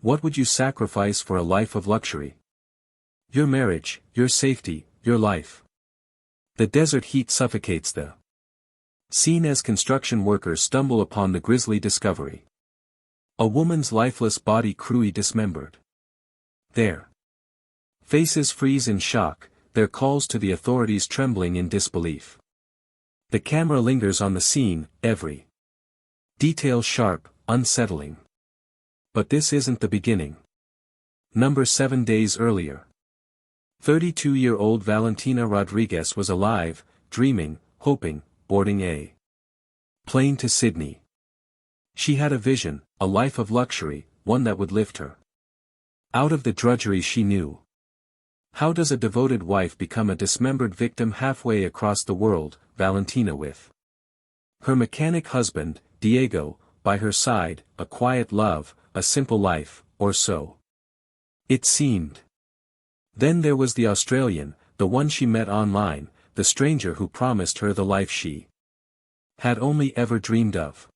What would you sacrifice for a life of luxury? Your marriage, your safety, your life. The desert heat suffocates the scene as construction workers stumble upon the grisly discovery. A woman's lifeless body cruelly dismembered. Their faces freeze in shock, their calls to the authorities trembling in disbelief. The camera lingers on the scene, every detail sharp, unsettling. But this isn't the beginning. Number 7 days earlier. 32-year-old Valentina Rodriguez was alive, dreaming, hoping, boarding a plane to Sydney. She had a vision, a life of luxury, one that would lift her out of the drudgery she knew. How does a devoted wife become a dismembered victim halfway across the world? Valentina with her mechanic husband, Diego, by her side, a quiet love, a simple life, or so it seemed. Then there was the Australian, the one she met online, the stranger who promised her the life she had only ever dreamed of.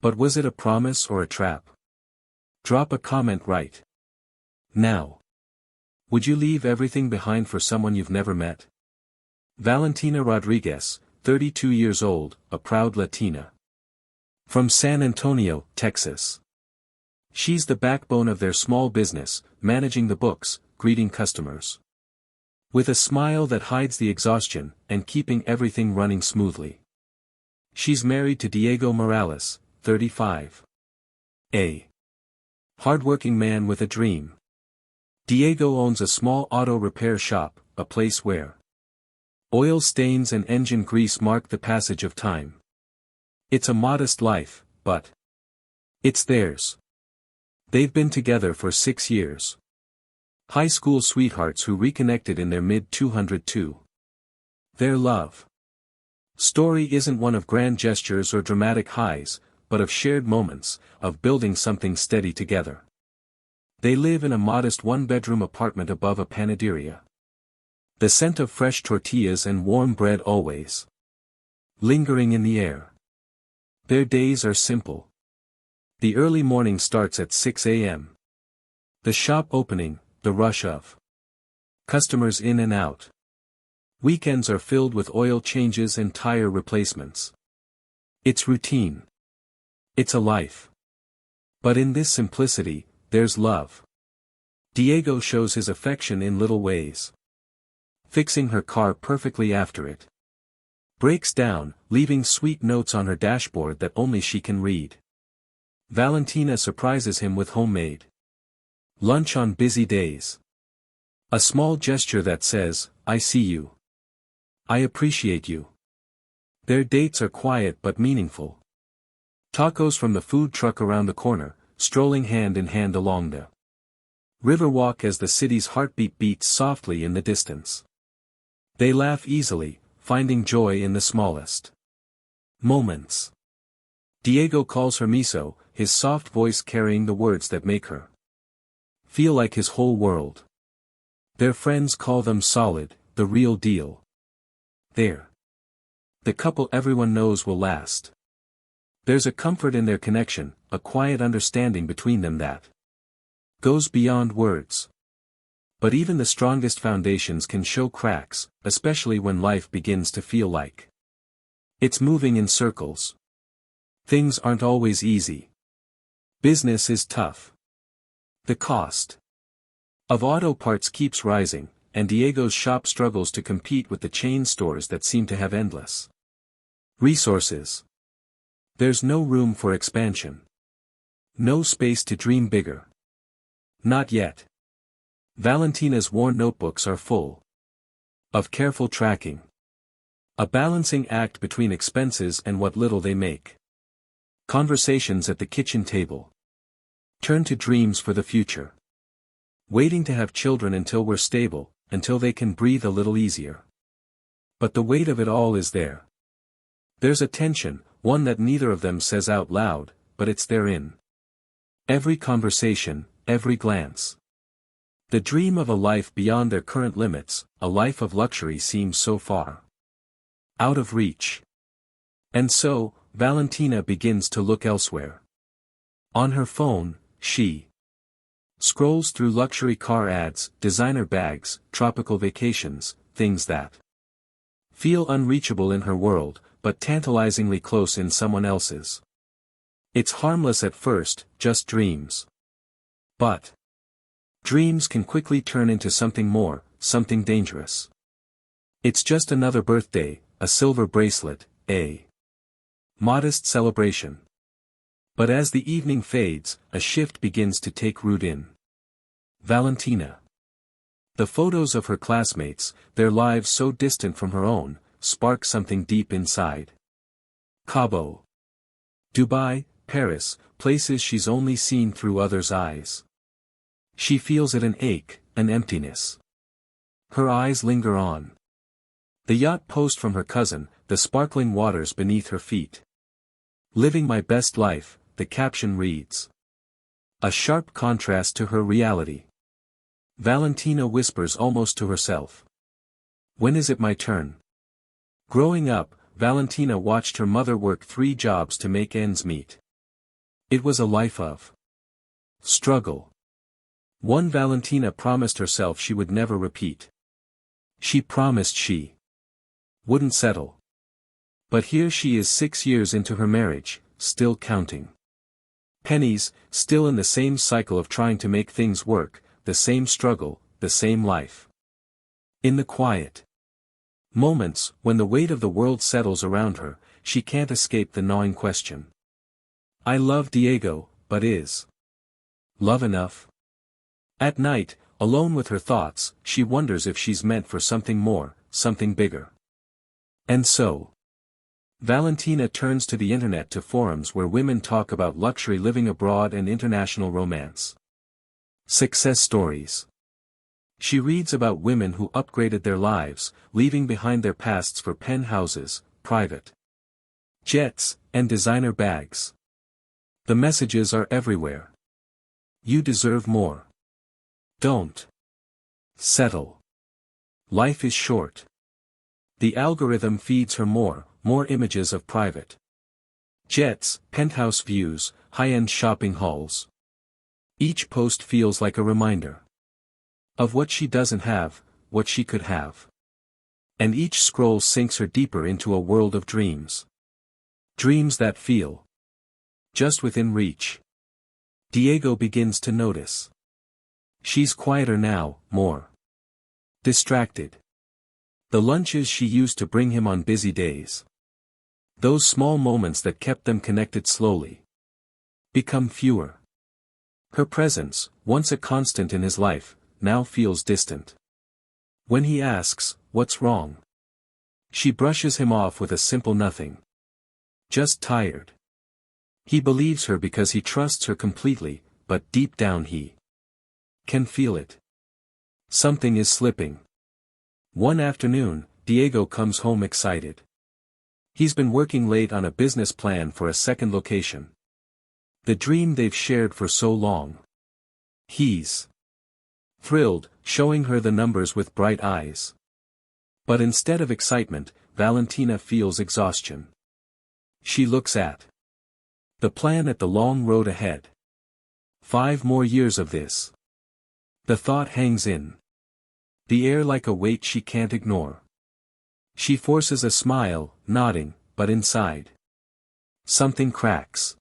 But was it a promise or a trap? Drop a comment right now. Would you leave everything behind for someone you've never met? Valentina Rodriguez, 32 years old, a proud Latina. From San Antonio, Texas. She's the backbone of their small business, managing the books, greeting customers with a smile that hides the exhaustion, and keeping everything running smoothly. She's married to Diego Morales, 35. A hardworking man with a dream. Diego owns a small auto repair shop, a place where oil stains and engine grease mark the passage of time. It's a modest life, but it's theirs. They've been together for 6 years. High school sweethearts who reconnected in their mid-202. Their love story isn't one of grand gestures or dramatic highs, but of shared moments, of building something steady together. They live in a modest one-bedroom apartment above a panaderia. The scent of fresh tortillas and warm bread always lingering in the air. Their days are simple. The early morning starts at 6 a.m. The shop opening, the rush of customers in and out. Weekends are filled with oil changes and tire replacements. It's routine. It's a life. But in this simplicity, there's love. Diego shows his affection in little ways. Fixing her car perfectly after it breaks down, leaving sweet notes on her dashboard that only she can read. Valentina surprises him with homemade lunch on busy days. A small gesture that says, "I see you. I appreciate you." Their dates are quiet but meaningful. Tacos from the food truck around the corner, strolling hand in hand along the riverwalk as the city's heartbeat beats softly in the distance. They laugh easily, finding joy in the smallest moments. Diego calls her miso, his soft voice carrying the words that make her feel like his whole world. Their friends call them solid, the real deal. They're the couple everyone knows will last. There's a comfort in their connection, a quiet understanding between them that goes beyond words. But even the strongest foundations can show cracks, especially when life begins to feel like it's moving in circles. Things aren't always easy. Business is tough. The cost of auto parts keeps rising, and Diego's shop struggles to compete with the chain stores that seem to have endless resources. There's no room for expansion. No space to dream bigger. Not yet. Valentina's worn notebooks are full of careful tracking. A balancing act between expenses and what little they make. Conversations at the kitchen table turn to dreams for the future. Waiting to have children until we're stable, until they can breathe a little easier. But the weight of it all is there. There's a tension, one that neither of them says out loud, but it's there in every conversation, every glance. The dream of a life beyond their current limits, a life of luxury seems so far out of reach. And so, Valentina begins to look elsewhere. On her phone, she Scrolls through luxury car ads, designer bags, tropical vacations, things that feel unreachable in her world, but tantalizingly close in someone else's. It's harmless at first, just dreams. But dreams can quickly turn into something more, something dangerous. It's just another birthday, a silver bracelet, a modest celebration. But as the evening fades, a shift begins to take root in Valentina. The photos of her classmates, their lives so distant from her own, spark something deep inside. Cabo, Dubai, Paris, places she's only seen through others' eyes. She feels it, an ache, an emptiness. Her eyes linger on the yacht post from her cousin, the sparkling waters beneath her feet. Living my best life, the caption reads. A sharp contrast to her reality. Valentina whispers almost to herself. When is it my turn? Growing up, Valentina watched her mother work 3 jobs to make ends meet. It was a life of struggle. One Valentina promised herself she would never repeat. She promised she wouldn't settle. But here she is 6 years into her marriage, still counting pennies, still in the same cycle of trying to make things work, the same struggle, the same life. In the quiet moments, when the weight of the world settles around her, she can't escape the gnawing question. I love Diego, but is love enough? At night, alone with her thoughts, she wonders if she's meant for something more, something bigger. And so Valentina turns to the internet, to forums where women talk about luxury living abroad and international romance. Success stories. She reads about women who upgraded their lives, leaving behind their pasts for penthouses, private jets, and designer bags. The messages are everywhere. You deserve more. Don't settle. Life is short. The algorithm feeds her more images of private jets, penthouse views, high-end shopping halls. Each post feels like a reminder of what she doesn't have, what she could have. And each scroll sinks her deeper into a world of dreams. Dreams that feel just within reach. Diego begins to notice. She's quieter now, more distracted. The lunches she used to bring him on busy days, those small moments that kept them connected, slowly become fewer. Her presence, once a constant in his life, now feels distant. When he asks, "What's wrong?" she brushes him off with a simple nothing. Just tired. He believes her because he trusts her completely, but deep down he can feel it. Something is slipping. One afternoon, Diego comes home excited. He's been working late on a business plan for a second location. The dream they've shared for so long. He's thrilled, showing her the numbers with bright eyes. But instead of excitement, Valentina feels exhaustion. She looks at the plan, at the long road ahead. 5 more years of this. The thought hangs in the air like a weight she can't ignore. She forces a smile, nodding, but inside something cracks.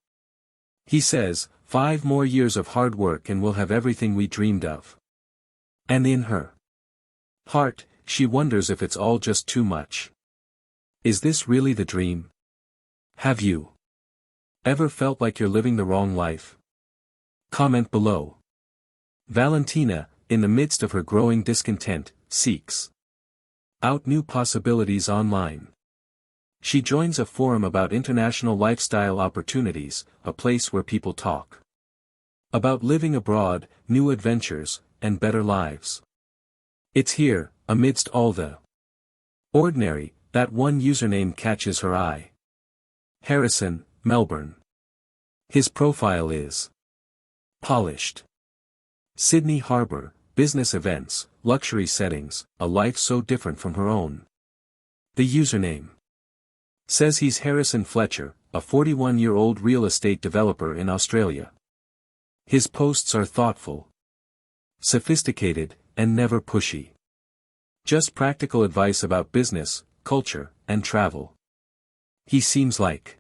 He says, 5 more years of hard work and we'll have everything we dreamed of. And in her heart, she wonders if it's all just too much. Is this really the dream? Have you ever felt like you're living the wrong life? Comment below. Valentina, in the midst of her growing discontent, seeks out new possibilities online. She joins a forum about international lifestyle opportunities, a place where people talk about living abroad, new adventures, and better lives. It's here, amidst all the ordinary, that one username catches her eye. Harrison, Melbourne. His profile is polished. Sydney Harbour, business events, luxury settings, a life so different from her own. The username says he's Harrison Fletcher, a 41-year-old real estate developer in Australia. His posts are thoughtful, sophisticated, and never pushy. Just practical advice about business, culture, and travel. He seems like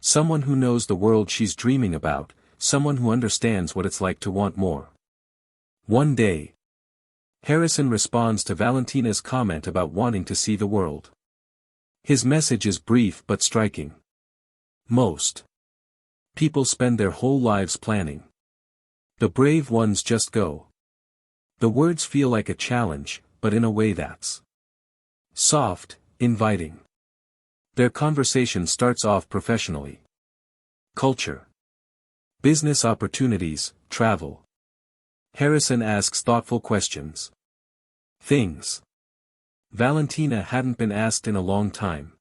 someone who knows the world she's dreaming about, someone who understands what it's like to want more. One day, Harrison responds to Valentina's comment about wanting to see the world. His message is brief but striking. Most people spend their whole lives planning. The brave ones just go. The words feel like a challenge, but in a way that's soft, inviting. Their conversation starts off professionally. Culture. Business opportunities, travel. Harrison asks thoughtful questions. Things Valentina hadn't been asked in a long time.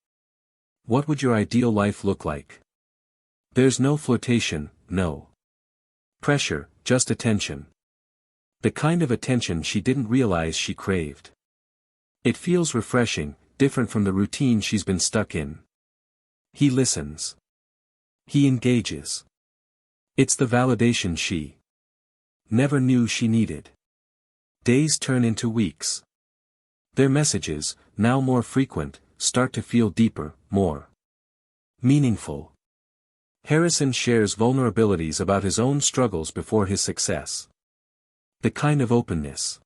What would your ideal life look like? There's no flirtation, no pressure, just attention. The kind of attention she didn't realize she craved. It feels refreshing, different from the routine she's been stuck in. He listens. He engages. It's the validation she never knew she needed. Days turn into weeks. Their messages, now more frequent, start to feel deeper, more meaningful. Harrison shares vulnerabilities about his own struggles before his success. The kind of openness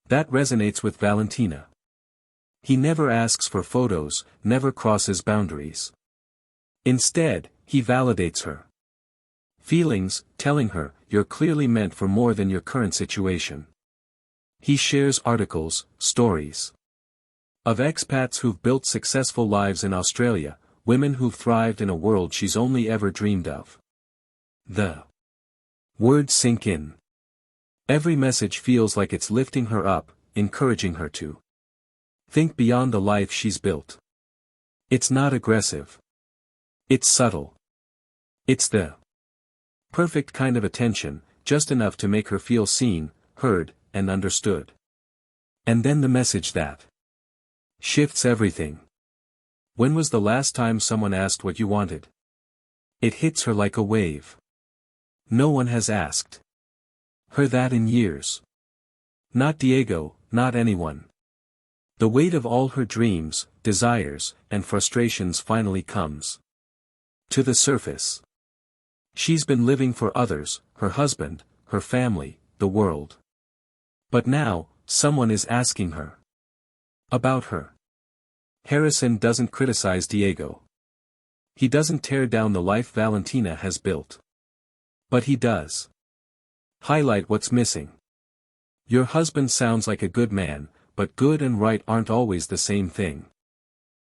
that resonates with Valentina. He never asks for photos, never crosses boundaries. Instead, he validates her feelings, telling her, "You're clearly meant for more than your current situation." He shares articles, stories of expats who've built successful lives in Australia, women who've thrived in a world she's only ever dreamed of. The words sink in. Every message feels like it's lifting her up, encouraging her to think beyond the life she's built. It's not aggressive. It's subtle. It's the perfect kind of attention, just enough to make her feel seen, heard, and understood. And then the message that shifts everything. When was the last time someone asked what you wanted? It hits her like a wave. No one has asked her that in years. Not Diego, not anyone. The weight of all her dreams, desires, and frustrations finally comes to the surface. She's been living for others, her husband, her family, the world. But now, someone is asking her about her. Harrison doesn't criticize Diego. He doesn't tear down the life Valentina has built. But he does highlight what's missing. Your husband sounds like a good man, but good and right aren't always the same thing.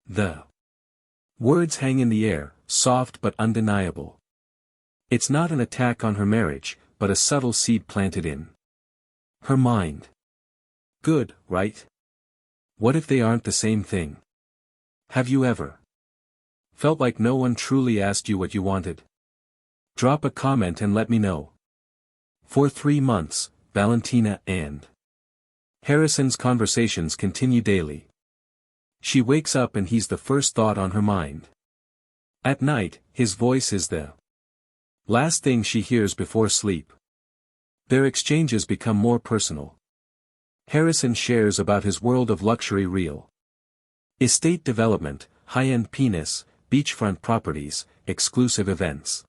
The words hang in the air, soft but undeniable. It's not an attack on her marriage, but a subtle seed planted in her mind. Good, right? What if they aren't the same thing? Have you ever felt like no one truly asked you what you wanted? Drop a comment and let me know. For 3 months, Valentina and Harrison's conversations continue daily. She wakes up and he's the first thought on her mind. At night, his voice is the last thing she hears before sleep. Their exchanges become more personal. Harrison shares about his world of luxury real estate development, high-end penis, beachfront properties, exclusive events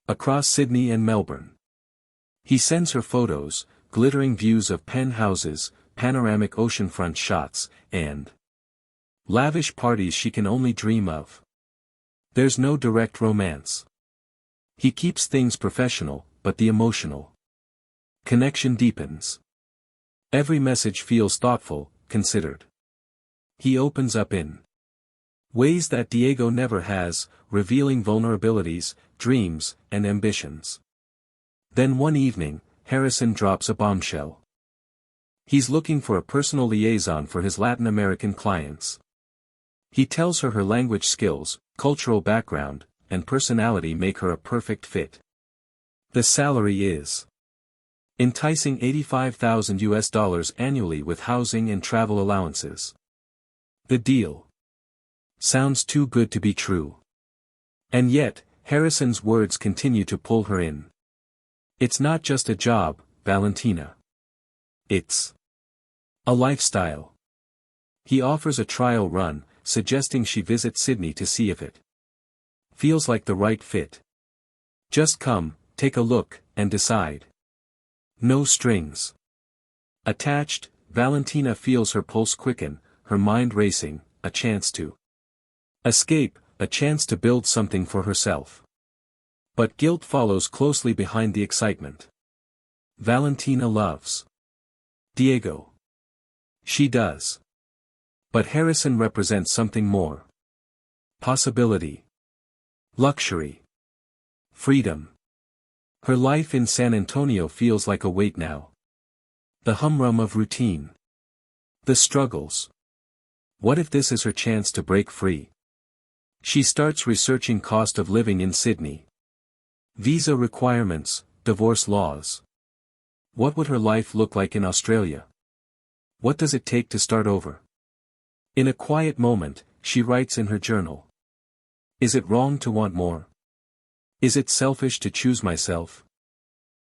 across Sydney and Melbourne. He sends her photos, glittering views of penthouses, panoramic oceanfront shots, and lavish parties she can only dream of. There's no direct romance. He keeps things professional, but the emotional connection deepens. Every message feels thoughtful, considered. He opens up in ways that Diego never has, revealing vulnerabilities, dreams, and ambitions. Then one evening, Harrison drops a bombshell. He's looking for a personal liaison for his Latin American clients. He tells her her language skills, cultural background, and personality make her a perfect fit. The salary is enticing $85,000 annually with housing and travel allowances. The deal sounds too good to be true. And yet, Harrison's words continue to pull her in. It's not just a job, Valentina. It's a lifestyle. He offers a trial run, suggesting she visit Sydney to see if it feels like the right fit. Just come, take a look, and decide. No strings attached. Valentina feels her pulse quicken, her mind racing, a chance to escape, a chance to build something for herself. But guilt follows closely behind the excitement. Valentina loves Diego. She does. But Harrison represents something more. Possibility. Luxury. Freedom. Her life in San Antonio feels like a weight now. The humdrum of routine. The struggles. What if this is her chance to break free? She starts researching cost of living in Sydney. Visa requirements, divorce laws. What would her life look like in Australia? What does it take to start over? In a quiet moment, she writes in her journal. Is it wrong to want more? Is it selfish to choose myself?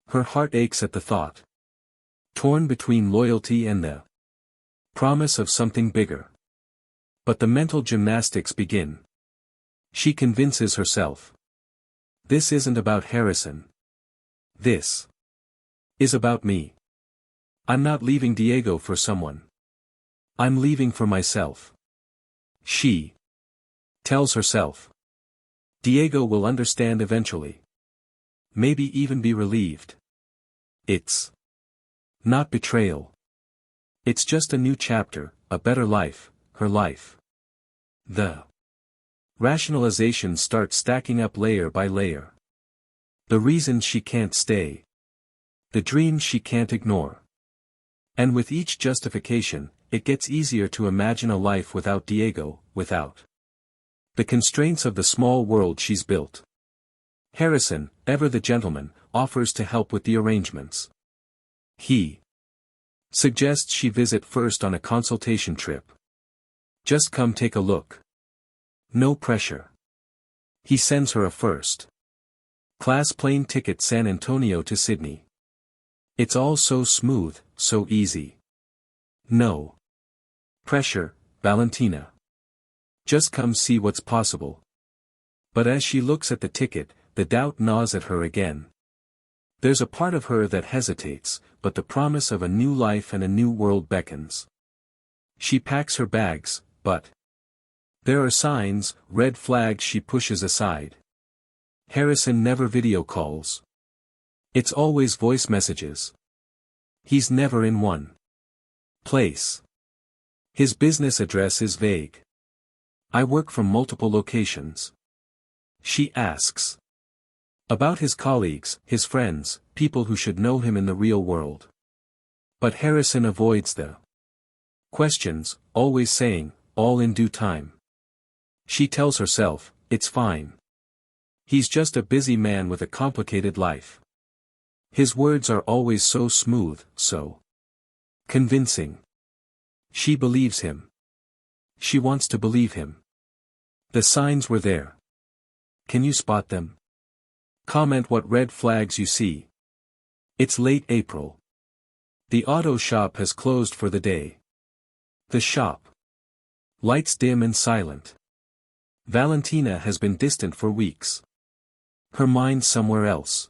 Her heart aches at the thought. Torn between loyalty and the promise of something bigger. But the mental gymnastics begin. She convinces herself. This isn't about Harrison. This is about me. I'm not leaving Diego for someone. I'm leaving for myself. She tells herself. Diego will understand eventually. Maybe even be relieved. It's not betrayal. It's just a new chapter, a better life, her life. The rationalizations start stacking up layer by layer. The reasons she can't stay. The dreams she can't ignore. And with each justification, it gets easier to imagine a life without Diego, without the constraints of the small world she's built. Harrison, ever the gentleman, offers to help with the arrangements. He suggests she visit first on a consultation trip. Just come take a look. No pressure. He sends her a first-class plane ticket San Antonio to Sydney. It's all so smooth, so easy. No pressure, Valentina. Just come see what's possible. But as she looks at the ticket, the doubt gnaws at her again. There's a part of her that hesitates, but the promise of a new life and a new world beckons. She packs her bags, but there are signs, red flags she pushes aside. Harrison never video calls. It's always voice messages. He's never in one place. His business address is vague. I work from multiple locations. She asks about his colleagues, his friends, people who should know him in the real world. But Harrison avoids the questions, always saying, all in due time. She tells herself, it's fine. He's just a busy man with a complicated life. His words are always so smooth, so convincing. She believes him. She wants to believe him. The signs were there. Can you spot them? Comment what red flags you see. It's late April. The auto shop has closed for the day. The shop. Lights dim and silent. Valentina has been distant for weeks. Her mind somewhere else.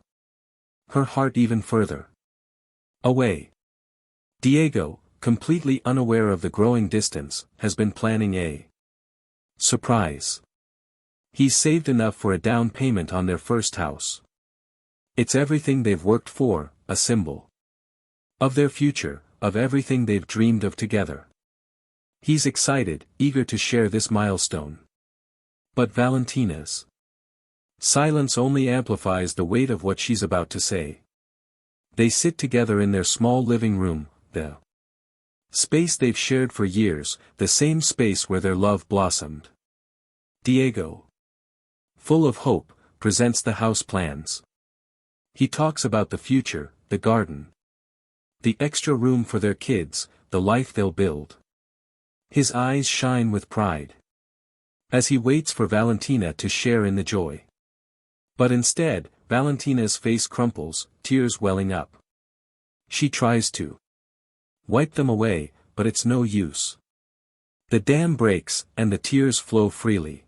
Her heart even further away. Diego, completely unaware of the growing distance, has been planning a surprise. He's saved enough for a down payment on their first house. It's everything they've worked for, a symbol of their future, of everything they've dreamed of together. He's excited, eager to share this milestone. But Valentina's silence only amplifies the weight of what she's about to say. They sit together in their small living room, the space they've shared for years, the same space where their love blossomed. Diego, full of hope, presents the house plans. He talks about the future, the garden, the extra room for their kids, the life they'll build. His eyes shine with pride as he waits for Valentina to share in the joy. But instead, Valentina's face crumples, tears welling up. She tries to wipe them away, but it's no use. The dam breaks, and the tears flow freely.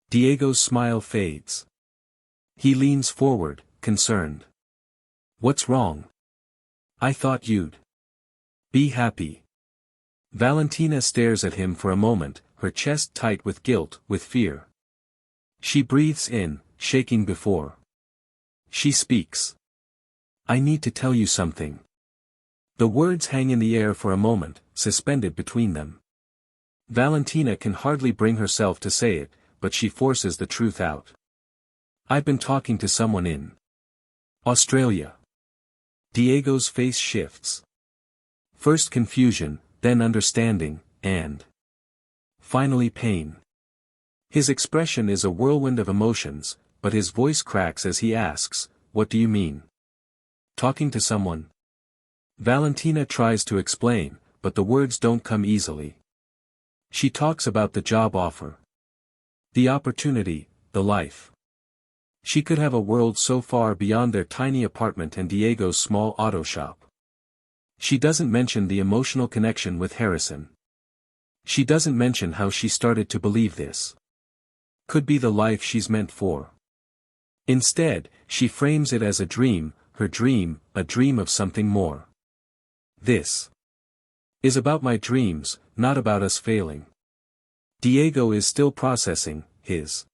Diego's smile fades. He leans forward, concerned. What's wrong? I thought you'd be happy. Valentina stares at him for a moment, her chest tight with guilt, with fear. She breathes in, shaking before she speaks. I need to tell you something. The words hang in the air for a moment, suspended between them. Valentina can hardly bring herself to say it, but she forces the truth out. I've been talking to someone in Australia. Diego's face shifts. First confusion, then understanding, and finally pain. His expression is a whirlwind of emotions, but his voice cracks as he asks, what do you mean? Talking to someone? Valentina tries to explain, but the words don't come easily. She talks about the job offer. The opportunity, the life. She could have a world so far beyond their tiny apartment and Diego's small auto shop. She doesn't mention the emotional connection with Harrison. She doesn't mention how she started to believe this could be the life she's meant for. Instead, she frames it as a dream, her dream, a dream of something more. This is about my dreams, not about us failing. Diego is still processing, his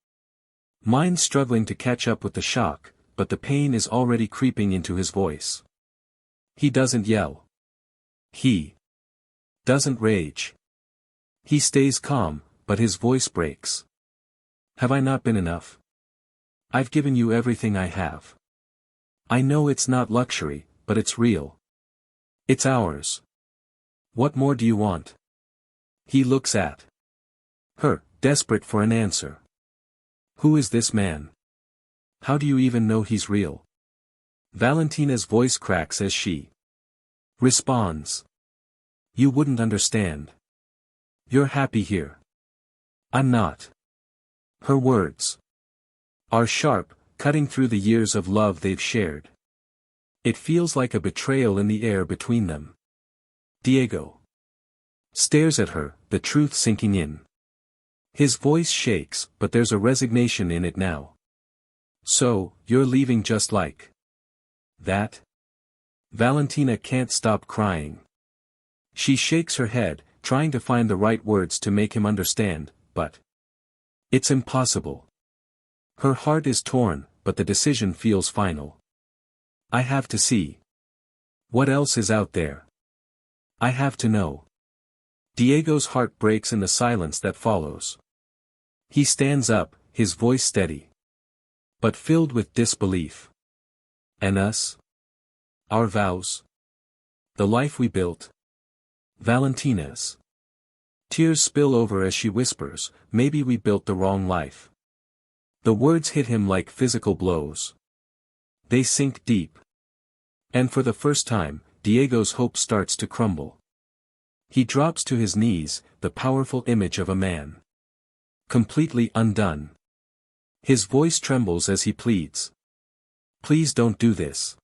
mind struggling to catch up with the shock, but the pain is already creeping into his voice. He doesn't yell. He doesn't rage. He stays calm, but his voice breaks. Have I not been enough? I've given you everything I have. I know it's not luxury, but it's real. It's ours. What more do you want? He looks at her, desperate for an answer. Who is this man? How do you even know he's real? Valentina's voice cracks as she responds. You wouldn't understand. You're happy here. I'm not. Her words are sharp, cutting through the years of love they've shared. It feels like a betrayal in the air between them. Diego stares at her, the truth sinking in. His voice shakes, but there's a resignation in it now. So, you're leaving just like that? Valentina can't stop crying. She shakes her head, trying to find the right words to make him understand, but it's impossible. Her heart is torn, but the decision feels final. I have to see what else is out there. I have to know. Diego's heart breaks in the silence that follows. He stands up, his voice steady, but filled with disbelief. And us? Our vows? The life we built? Valentina's tears spill over as she whispers, maybe we built the wrong life. The words hit him like physical blows. They sink deep. And for the first time, Diego's hope starts to crumble. He drops to his knees, the powerful image of a man completely undone. His voice trembles as he pleads. Please don't do this.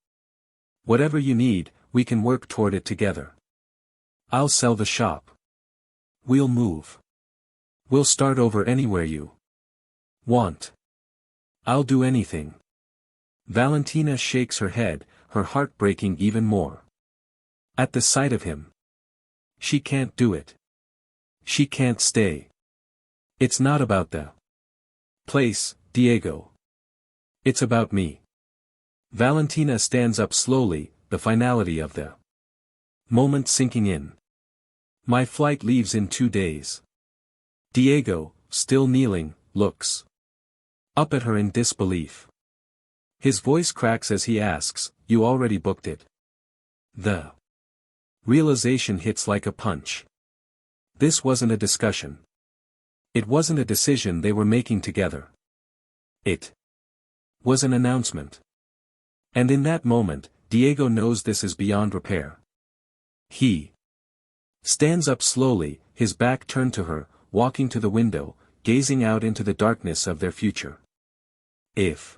Whatever you need, we can work toward it together. I'll sell the shop. We'll move. We'll start over anywhere you want. I'll do anything. Valentina shakes her head, her heart breaking even more. At the sight of him. She can't do it. She can't stay. It's not about the place, Diego. It's about me. Valentina stands up slowly, the finality of the moment sinking in. My flight leaves in 2 days. Diego, still kneeling, looks up at her in disbelief. His voice cracks as he asks, you already booked it? The realization hits like a punch. This wasn't a discussion. It wasn't a decision they were making together. It was an announcement. And in that moment, Diego knows this is beyond repair. He stands up slowly, his back turned to her, walking to the window, gazing out into the darkness of their future. If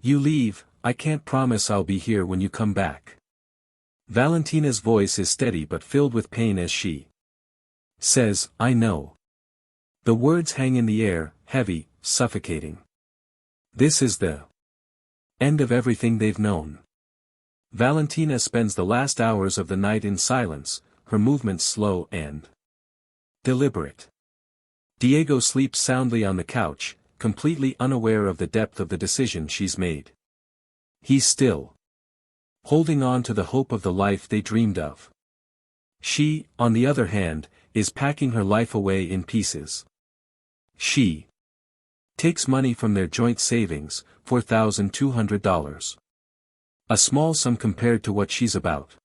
you leave, I can't promise I'll be here when you come back. Valentina's voice is steady but filled with pain as she says, "I know." The words hang in the air, heavy, suffocating. This is the end of everything they've known. Valentina spends the last hours of the night in silence, her movements slow and deliberate. Diego sleeps soundly on the couch, completely unaware of the depth of the decision she's made. He's still holding on to the hope of the life they dreamed of. She, on the other hand, is packing her life away in pieces. She takes money from their joint savings, $4,200. A small sum compared to what she's about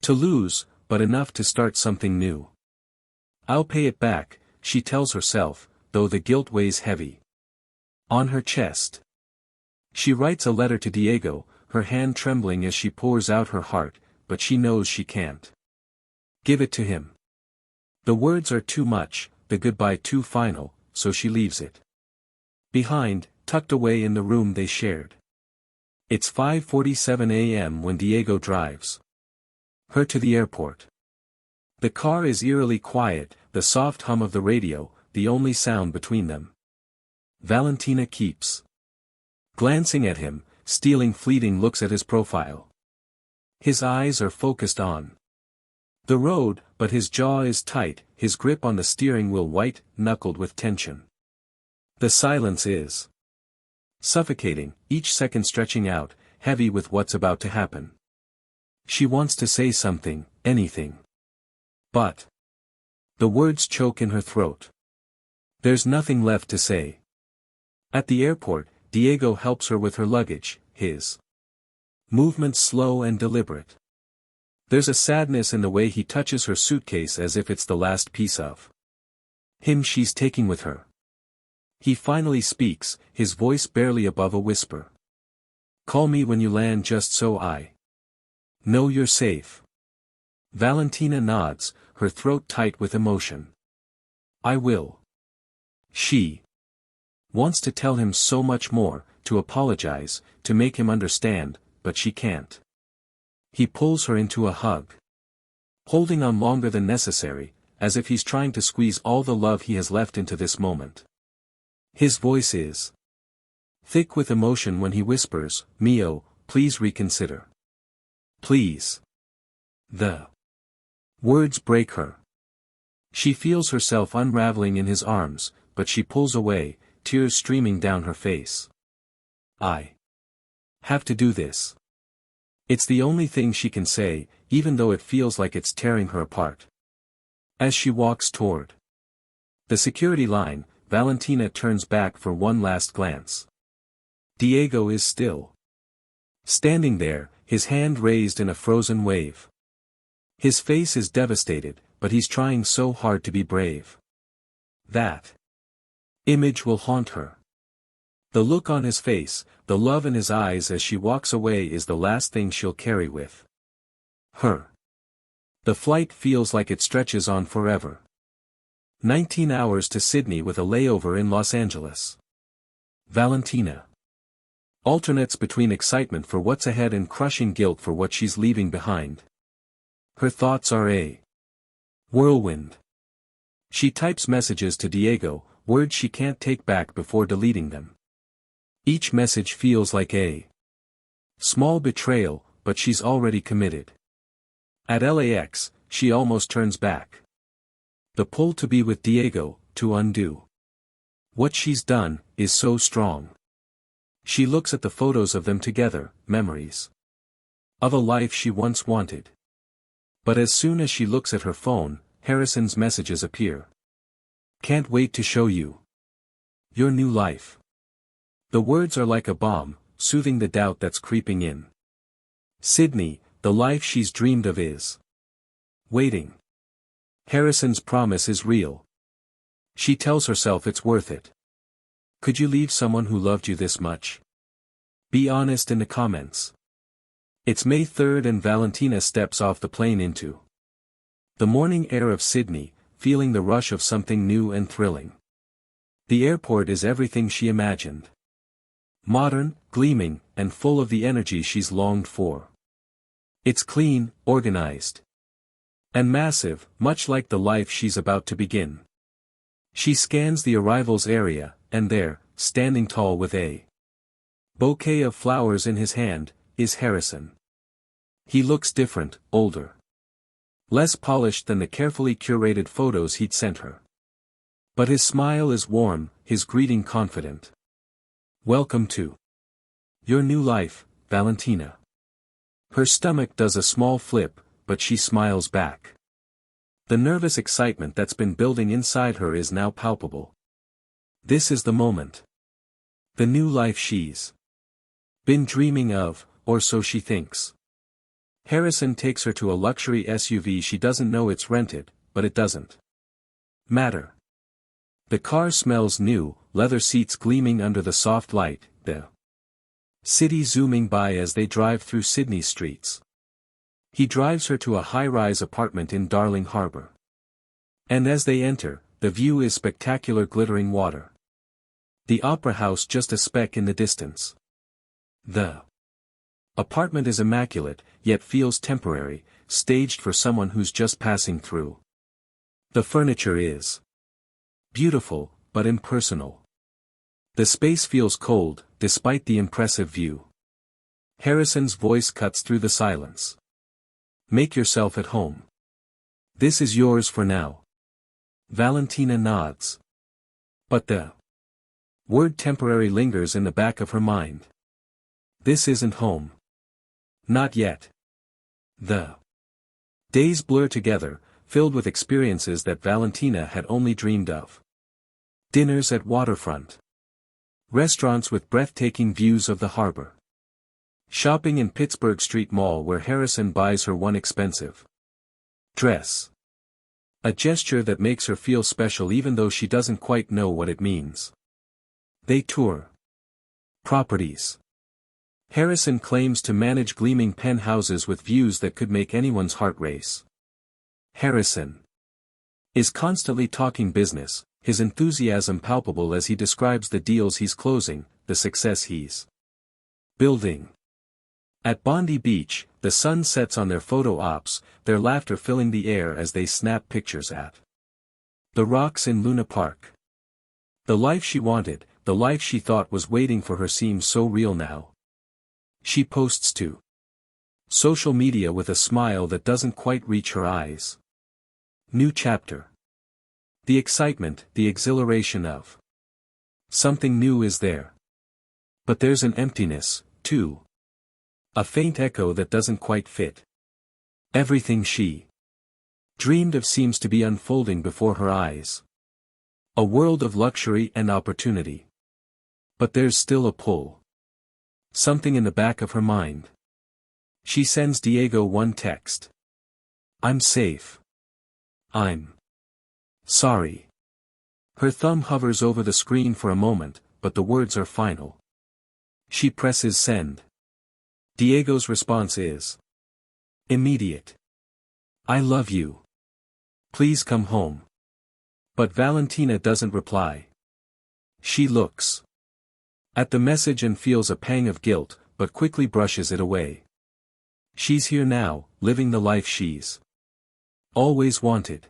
to lose, but enough to start something new. "I'll pay it back," she tells herself, though the guilt weighs heavy on her chest. She writes a letter to Diego, her hand trembling as she pours out her heart, but she knows she can't give it to him. The words are too much, the goodbye too final, so she leaves it behind, tucked away in the room they shared. It's 5:47 a.m. when Diego drives her to the airport. The car is eerily quiet, the soft hum of the radio, the only sound between them. Valentina keeps glancing at him, stealing fleeting looks at his profile. His eyes are focused on the road, but his jaw is tight, his grip on the steering wheel white-knuckled with tension. The silence is suffocating, each second stretching out, heavy with what's about to happen. She wants to say something, anything. But the words choke in her throat. There's nothing left to say. At the airport, Diego helps her with her luggage, his movements slow and deliberate. There's a sadness in the way he touches her suitcase as if it's the last piece of him she's taking with her. He finally speaks, his voice barely above a whisper. "Call me when you land just so I know you're safe." Valentina nods, her throat tight with emotion. "I will." She wants to tell him so much more, to apologize, to make him understand, but she can't. He pulls her into a hug, holding on longer than necessary, as if he's trying to squeeze all the love he has left into this moment. His voice is thick with emotion when he whispers, "Mio, please reconsider. Please." The words break her. She feels herself unraveling in his arms, but she pulls away, tears streaming down her face. "I have to do this." It's the only thing she can say, even though it feels like it's tearing her apart. As she walks toward the security line, Valentina turns back for one last glance. Diego is still standing there, his hand raised in a frozen wave. His face is devastated, but he's trying so hard to be brave. That image will haunt her. The look on his face, the love in his eyes as she walks away is the last thing she'll carry with her. The flight feels like it stretches on forever. 19 hours to Sydney with a layover in Los Angeles. Valentina alternates between excitement for what's ahead and crushing guilt for what she's leaving behind. Her thoughts are a whirlwind. She types messages to Diego, words she can't take back before deleting them. Each message feels like a small betrayal, but she's already committed. At LAX, she almost turns back. The pull to be with Diego, to undo what she's done, is so strong. She looks at the photos of them together, memories of a life she once wanted. But as soon as she looks at her phone, Harrison's messages appear. "Can't wait to show you your new life." The words are like a balm, soothing the doubt that's creeping in. Sydney, the life she's dreamed of is waiting. Harrison's promise is real. She tells herself it's worth it. Could you leave someone who loved you this much? Be honest in the comments. It's May 3rd and Valentina steps off the plane into the morning air of Sydney, feeling the rush of something new and thrilling. The airport is everything she imagined. Modern, gleaming, and full of the energy she's longed for. It's clean, organized, and massive, much like the life she's about to begin. She scans the arrivals area, and there, standing tall with a bouquet of flowers in his hand, is Harrison. He looks different, older, less polished than the carefully curated photos he'd sent her. But his smile is warm, his greeting confident. Welcome to your new life, Valentina. Her stomach does a small flip, but she smiles back. The nervous excitement that's been building inside her is now palpable. This is the moment. The new life she's been dreaming of, or so she thinks. Harrison takes her to a luxury SUV. She doesn't know it's rented, but it doesn't matter. The car smells new, leather seats gleaming under the soft light, the city zooming by as they drive through Sydney's streets. He drives her to a high-rise apartment in Darling Harbour. And as they enter, the view is spectacular, glittering water. The opera house just a speck in the distance. The apartment is immaculate, yet feels temporary, staged for someone who's just passing through. The furniture is beautiful, but impersonal. The space feels cold, despite the impressive view. Harrison's voice cuts through the silence. Make yourself at home. This is yours for now. Valentina nods. But the word temporary lingers in the back of her mind. This isn't home. Not yet. The days blur together, filled with experiences that Valentina had only dreamed of. Dinners at waterfront. Restaurants with breathtaking views of the harbor. Shopping in Pittsburgh Street Mall where Harrison buys her one expensive dress. A gesture that makes her feel special even though she doesn't quite know what it means. They tour properties. Harrison claims to manage gleaming penthouses with views that could make anyone's heart race. Harrison is constantly talking business, his enthusiasm palpable as he describes the deals he's closing, the success he's building. At Bondi Beach, the sun sets on their photo ops, their laughter filling the air as they snap pictures at the rocks in Luna Park. The life she wanted, the life she thought was waiting for her seems so real now. She posts to social media with a smile that doesn't quite reach her eyes. New chapter. The excitement, the exhilaration of something new is there. But there's an emptiness, too. A faint echo that doesn't quite fit. Everything she dreamed of seems to be unfolding before her eyes. A world of luxury and opportunity. But there's still a pull. Something in the back of her mind. She sends Diego one text. I'm safe. I'm sorry. Her thumb hovers over the screen for a moment, but the words are final. She presses send. Diego's response is immediate. I love you. Please come home. But Valentina doesn't reply. She looks at the message and feels a pang of guilt, but quickly brushes it away. She's here now, living the life she's always wanted.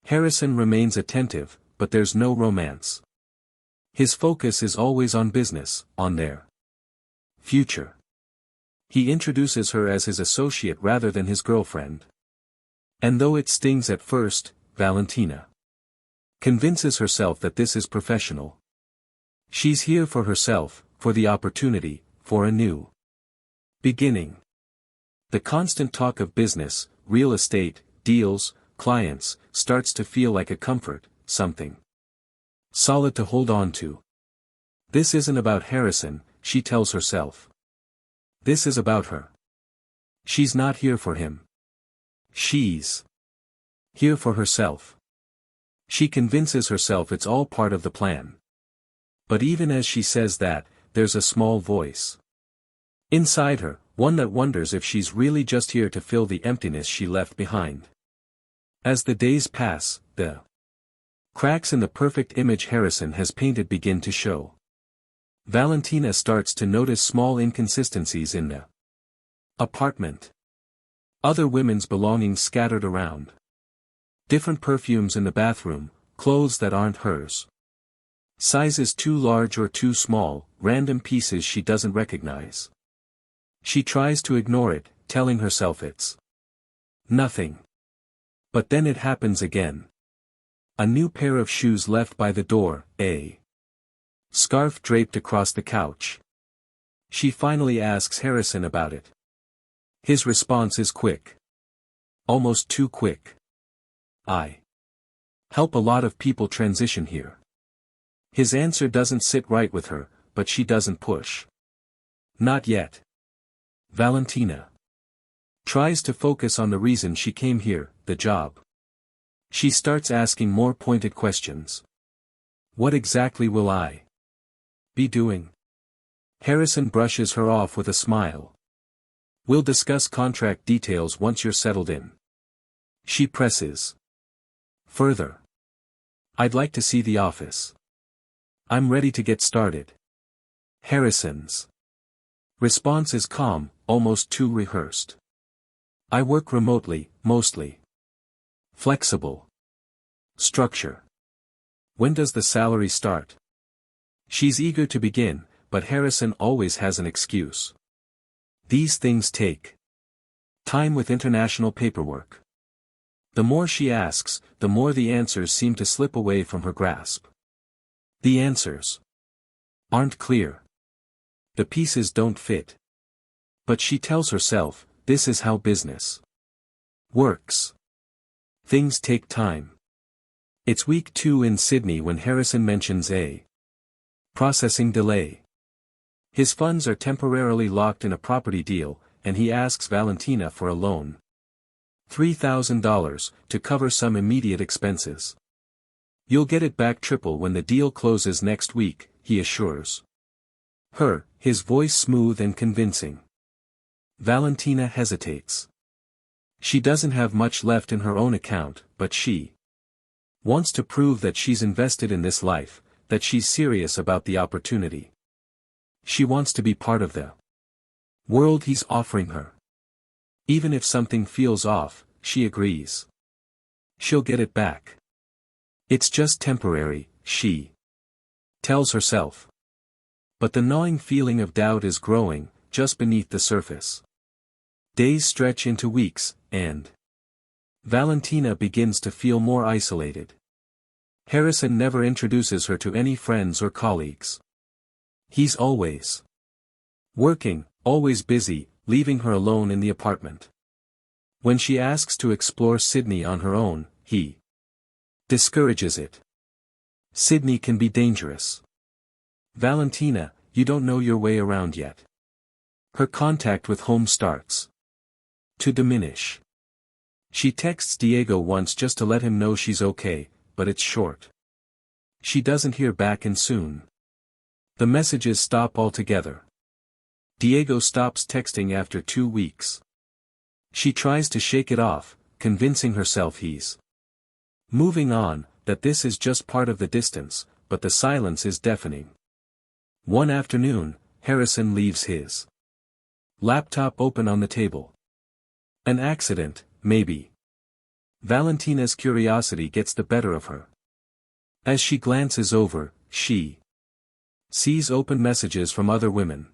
Harrison remains attentive, but there's no romance. His focus is always on business, on their future. He introduces her as his associate rather than his girlfriend. And though it stings at first, Valentina convinces herself that this is professional. She's here for herself, for the opportunity, for a new beginning. The constant talk of business, real estate, deals, clients, starts to feel like a comfort, something solid to hold on to. This isn't about Harrison, she tells herself. This is about her. She's not here for him. She's here for herself. She convinces herself it's all part of the plan. But even as she says that, there's a small voice inside her, one that wonders if she's really just here to fill the emptiness she left behind. As the days pass, the cracks in the perfect image Harrison has painted begin to show. Valentina starts to notice small inconsistencies in the apartment. Other women's belongings scattered around. Different perfumes in the bathroom, clothes that aren't hers. Sizes too large or too small, random pieces she doesn't recognize. She tries to ignore it, telling herself it's nothing. But then it happens again. A new pair of shoes left by the door, a scarf draped across the couch. She finally asks Harrison about it. His response is quick. Almost too quick. I help a lot of people transition here. His answer doesn't sit right with her, but she doesn't push. Not yet. Valentina tries to focus on the reason she came here, the job. She starts asking more pointed questions. What exactly will I be doing? Harrison brushes her off with a smile. We'll discuss contract details once you're settled in. She presses further. I'd like to see the office. I'm ready to get started. Harrison's response is calm, almost too rehearsed. I work remotely, mostly. Flexible. Structure. When does the salary start? She's eager to begin, but Harrison always has an excuse. These things take time with international paperwork. The more she asks, the more the answers seem to slip away from her grasp. The answers aren't clear. The pieces don't fit. But she tells herself, this is how business works. Things take time. It's week 2 in Sydney when Harrison mentions a processing delay. His funds are temporarily locked in a property deal, and he asks Valentina for a loan. $3,000 to cover some immediate expenses. You'll get it back triple when the deal closes next week, he assures her, his voice smooth and convincing. Valentina hesitates. She doesn't have much left in her own account, but she wants to prove that she's invested in this life, that she's serious about the opportunity. She wants to be part of the world he's offering her. Even if something feels off, she agrees. She'll get it back. It's just temporary, she tells herself. But the gnawing feeling of doubt is growing, just beneath the surface. Days stretch into weeks, and Valentina begins to feel more isolated. Harrison never introduces her to any friends or colleagues. He's always working, always busy, leaving her alone in the apartment. When she asks to explore Sydney on her own, he discourages it. Sydney can be dangerous. Valentina, you don't know your way around yet. Her contact with home starts to diminish. She texts Diego once just to let him know she's okay, but it's short. She doesn't hear back and soon the messages stop altogether. Diego stops texting after 2 weeks. She tries to shake it off, convincing herself he's moving on, that this is just part of the distance, but the silence is deafening. One afternoon, Harrison leaves his laptop open on the table. An accident, maybe. Valentina's curiosity gets the better of her. As she glances over, she sees open messages from other women.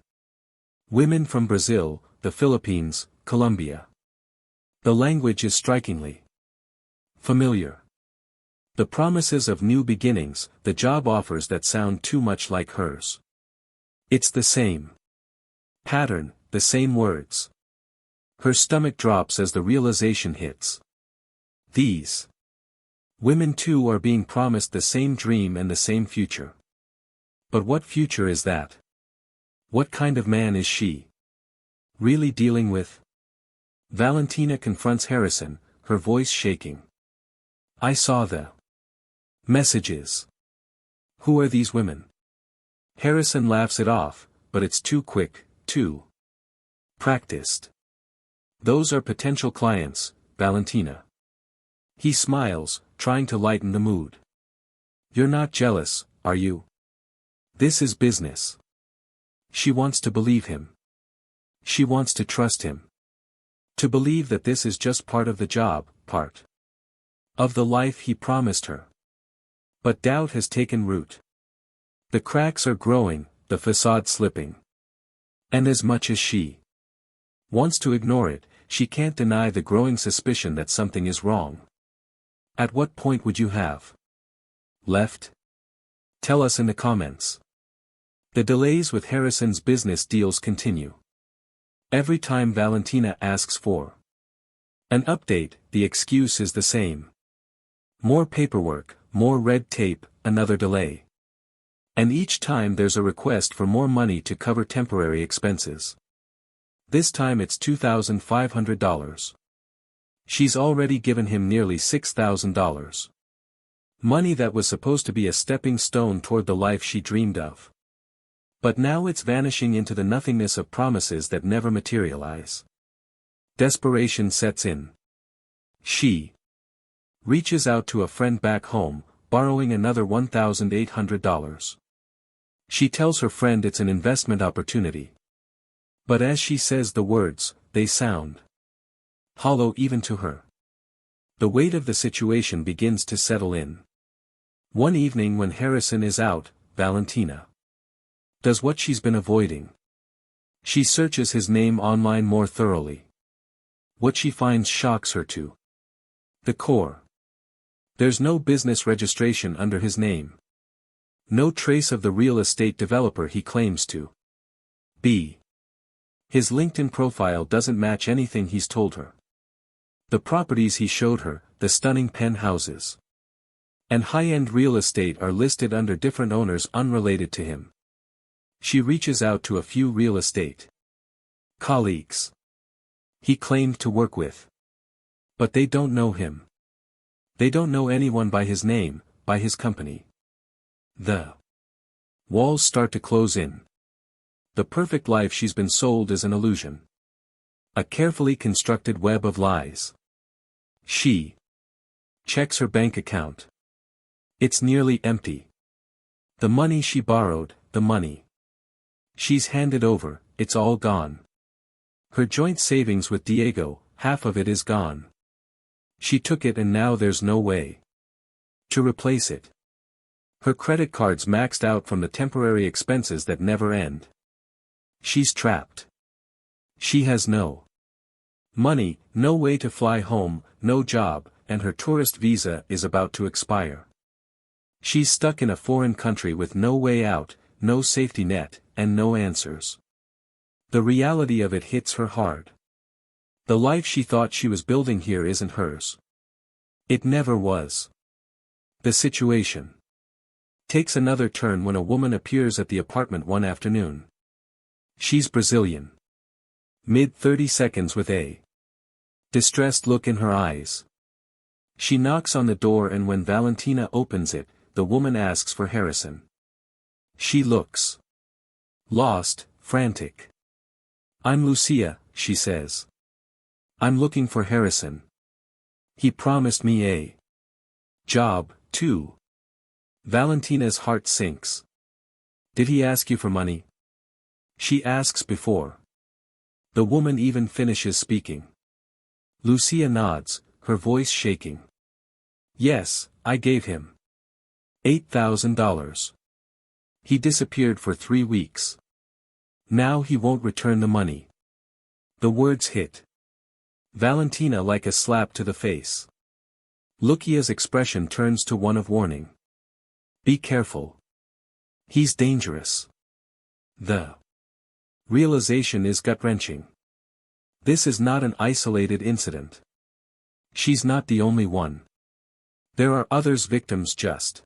Women from Brazil, the Philippines, Colombia. The language is strikingly familiar. The promises of new beginnings, the job offers that sound too much like hers. It's the same pattern, the same words. Her stomach drops as the realization hits. These women too are being promised the same dream and the same future. But what future is that? What kind of man is she really dealing with? Valentina confronts Harrison, her voice shaking. I saw the messages. Who are these women? Harrison laughs it off, but it's too quick, too practiced. Those are potential clients, Valentina. He smiles, trying to lighten the mood. You're not jealous, are you? This is business. She wants to believe him. She wants to trust him. To believe that this is just part of the job, part of the life he promised her. But doubt has taken root. The cracks are growing, the facade slipping. And as much as she wants to ignore it, she can't deny the growing suspicion that something is wrong. At what point would you have left? Tell us in the comments. The delays with Harrison's business deals continue. Every time Valentina asks for an update, the excuse is the same. More paperwork, more red tape, another delay. And each time there's a request for more money to cover temporary expenses. This time it's $2,500. She's already given him nearly $6,000. Money that was supposed to be a stepping stone toward the life she dreamed of. But now it's vanishing into the nothingness of promises that never materialize. Desperation sets in. She reaches out to a friend back home, borrowing another $1,800. She tells her friend it's an investment opportunity. But as she says the words, they sound hollow even to her. The weight of the situation begins to settle in. One evening when Harrison is out, Valentina does what she's been avoiding. She searches his name online more thoroughly. What she finds shocks her to the core. There's no business registration under his name. No trace of the real estate developer he claims to be. His LinkedIn profile doesn't match anything he's told her. The properties he showed her, the stunning penthouses and high-end real estate, are listed under different owners unrelated to him. She reaches out to a few real estate colleagues he claimed to work with. But they don't know him. They don't know anyone by his name, by his company. The walls start to close in. The perfect life she's been sold is an illusion. A carefully constructed web of lies. She checks her bank account. It's nearly empty. The money she borrowed, the money she's handed over, it's all gone. Her joint savings with Diego, half of it is gone. She took it and now there's no way to replace it. Her credit cards maxed out from the temporary expenses that never end. She's trapped. She has no money, no way to fly home, no job, and her tourist visa is about to expire. She's stuck in a foreign country with no way out, no safety net, and no answers. The reality of it hits her hard. The life she thought she was building here isn't hers. It never was. The situation takes another turn when a woman appears at the apartment one afternoon. She's Brazilian. Mid-30 seconds with a distressed look in her eyes. She knocks on the door and when Valentina opens it, the woman asks for Harrison. She looks lost, frantic. "I'm Lucia," she says. "I'm looking for Harrison. He promised me a job, too." Valentina's heart sinks. "Did he ask you for money?" she asks before the woman even finishes speaking. Lucia nods, her voice shaking. "Yes, I gave him $8,000. He disappeared for 3 weeks. Now he won't return the money." The words hit Valentina like a slap to the face. Lucia's expression turns to one of warning. "Be careful. He's dangerous." The realization is gut-wrenching. This is not an isolated incident. She's not the only one. There are others, victims just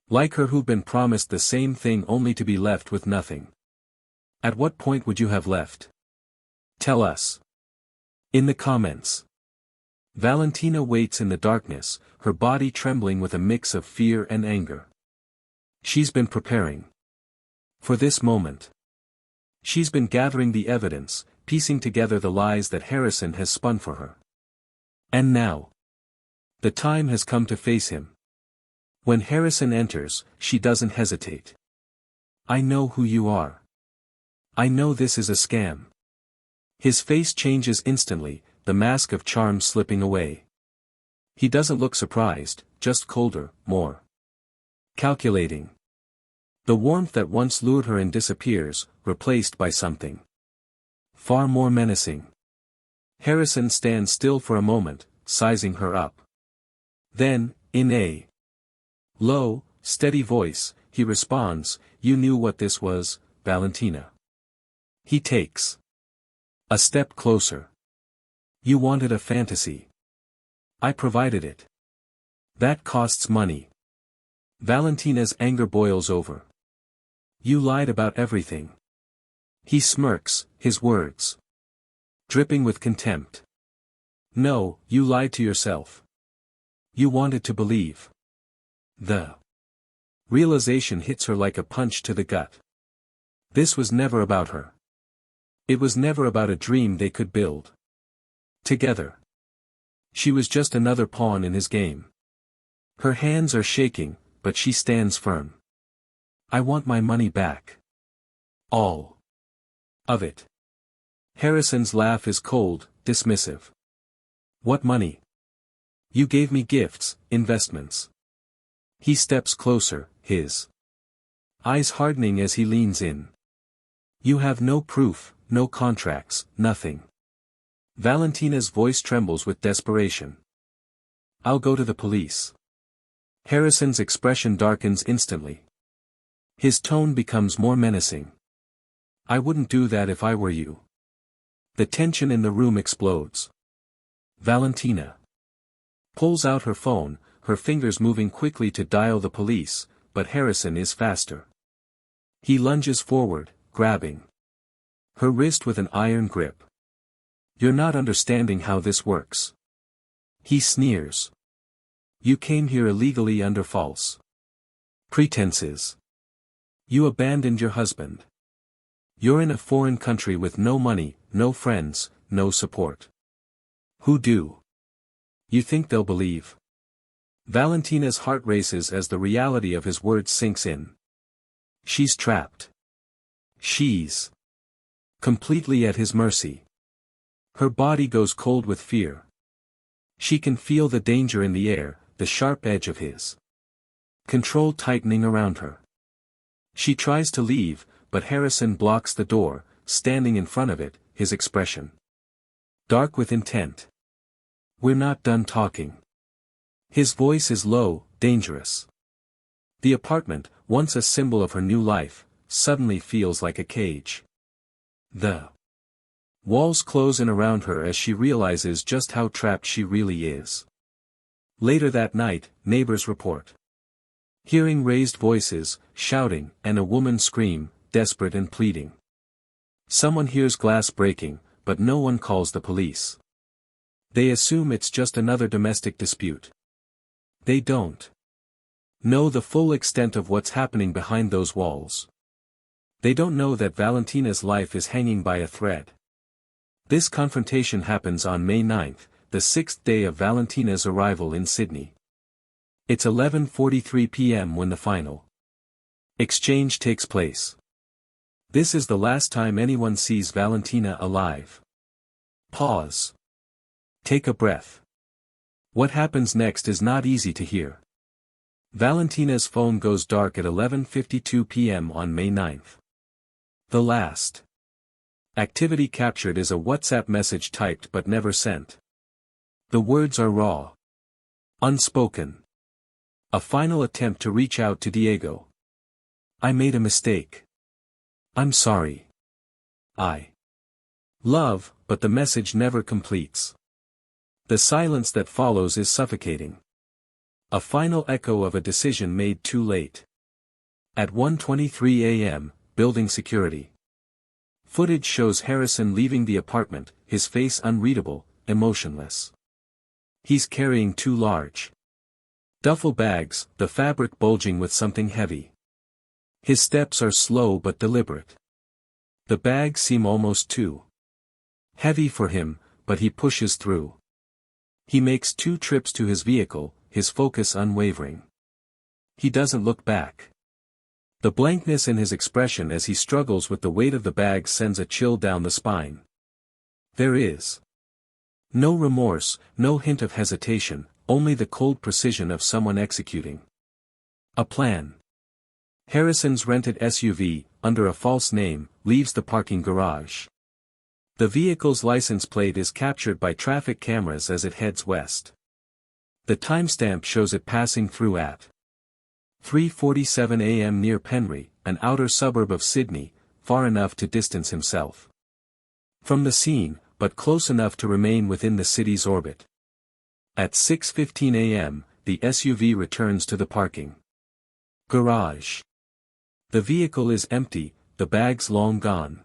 like her, who've been promised the same thing only to be left with nothing. At what point would you have left? Tell us in the comments. Valentina waits in the darkness, her body trembling with a mix of fear and anger. She's been preparing for this moment. She's been gathering the evidence, piecing together the lies that Harrison has spun for her. And now, the time has come to face him. When Harrison enters, she doesn't hesitate. "I know who you are. I know this is a scam." His face changes instantly, the mask of charm slipping away. He doesn't look surprised, just colder, more calculating. The warmth that once lured her in disappears, replaced by something far more menacing. Harrison stands still for a moment, sizing her up. Then, in a low, steady voice, he responds, "You knew what this was, Valentina." He takes a step closer. "You wanted a fantasy. I provided it. That costs money." Valentina's anger boils over. "You lied about everything." He smirks, his words dripping with contempt. "No, you lied to yourself. You wanted to believe." The realization hits her like a punch to the gut. This was never about her. It was never about a dream they could build together. She was just another pawn in his game. Her hands are shaking, but she stands firm. "I want my money back. All of it." Harrison's laugh is cold, dismissive. "What money? You gave me gifts, investments." He steps closer, his eyes hardening as he leans in. "You have no proof, no contracts, nothing." Valentina's voice trembles with desperation. "I'll go to the police." Harrison's expression darkens instantly. His tone becomes more menacing. "I wouldn't do that if I were you." The tension in the room explodes. Valentina pulls out her phone, her fingers moving quickly to dial the police, but Harrison is faster. He lunges forward, grabbing her wrist with an iron grip. "You're not understanding how this works." He sneers. "You came here illegally under false pretenses. You abandoned your husband. You're in a foreign country with no money, no friends, no support. Who do you think they'll believe?" Valentina's heart races as the reality of his words sinks in. She's trapped. She's completely at his mercy. Her body goes cold with fear. She can feel the danger in the air, the sharp edge of his control tightening around her. She tries to leave, but Harrison blocks the door, standing in front of it, his expression dark with intent. "We're not done talking." His voice is low, dangerous. The apartment, once a symbol of her new life, suddenly feels like a cage. The walls close in around her as she realizes just how trapped she really is. Later that night, neighbors report hearing raised voices, shouting, and a woman scream, desperate and pleading. Someone hears glass breaking, but no one calls the police. They assume it's just another domestic dispute. They don't know the full extent of what's happening behind those walls. They don't know that Valentina's life is hanging by a thread. This confrontation happens on May 9th, the sixth day of Valentina's arrival in Sydney. It's 11:43 p.m. when the final exchange takes place. This is the last time anyone sees Valentina alive. Pause. Take a breath. What happens next is not easy to hear. Valentina's phone goes dark at 11:52 p.m. on May 9th. The last activity captured is a WhatsApp message typed but never sent. The words are raw, unspoken. A final attempt to reach out to Diego. "I made a mistake. I'm sorry. I love," but the message never completes. The silence that follows is suffocating. A final echo of a decision made too late. At 1:23 a.m., building security. Footage shows Harrison leaving the apartment, his face unreadable, emotionless. He's carrying two large duffel bags, the fabric bulging with something heavy. His steps are slow but deliberate. The bags seem almost too heavy for him, but he pushes through. He makes 2 trips to his vehicle, his focus unwavering. He doesn't look back. The blankness in his expression as he struggles with the weight of the bag sends a chill down the spine. There is no remorse, no hint of hesitation, only the cold precision of someone executing a plan. Harrison's rented SUV, under a false name, leaves the parking garage. The vehicle's license plate is captured by traffic cameras as it heads west. The timestamp shows it passing through at 3:47 a.m. near Penry, an outer suburb of Sydney, far enough to distance himself from the scene, but close enough to remain within the city's orbit. At 6:15 a.m., the SUV returns to the parking garage. The vehicle is empty, the bags long gone.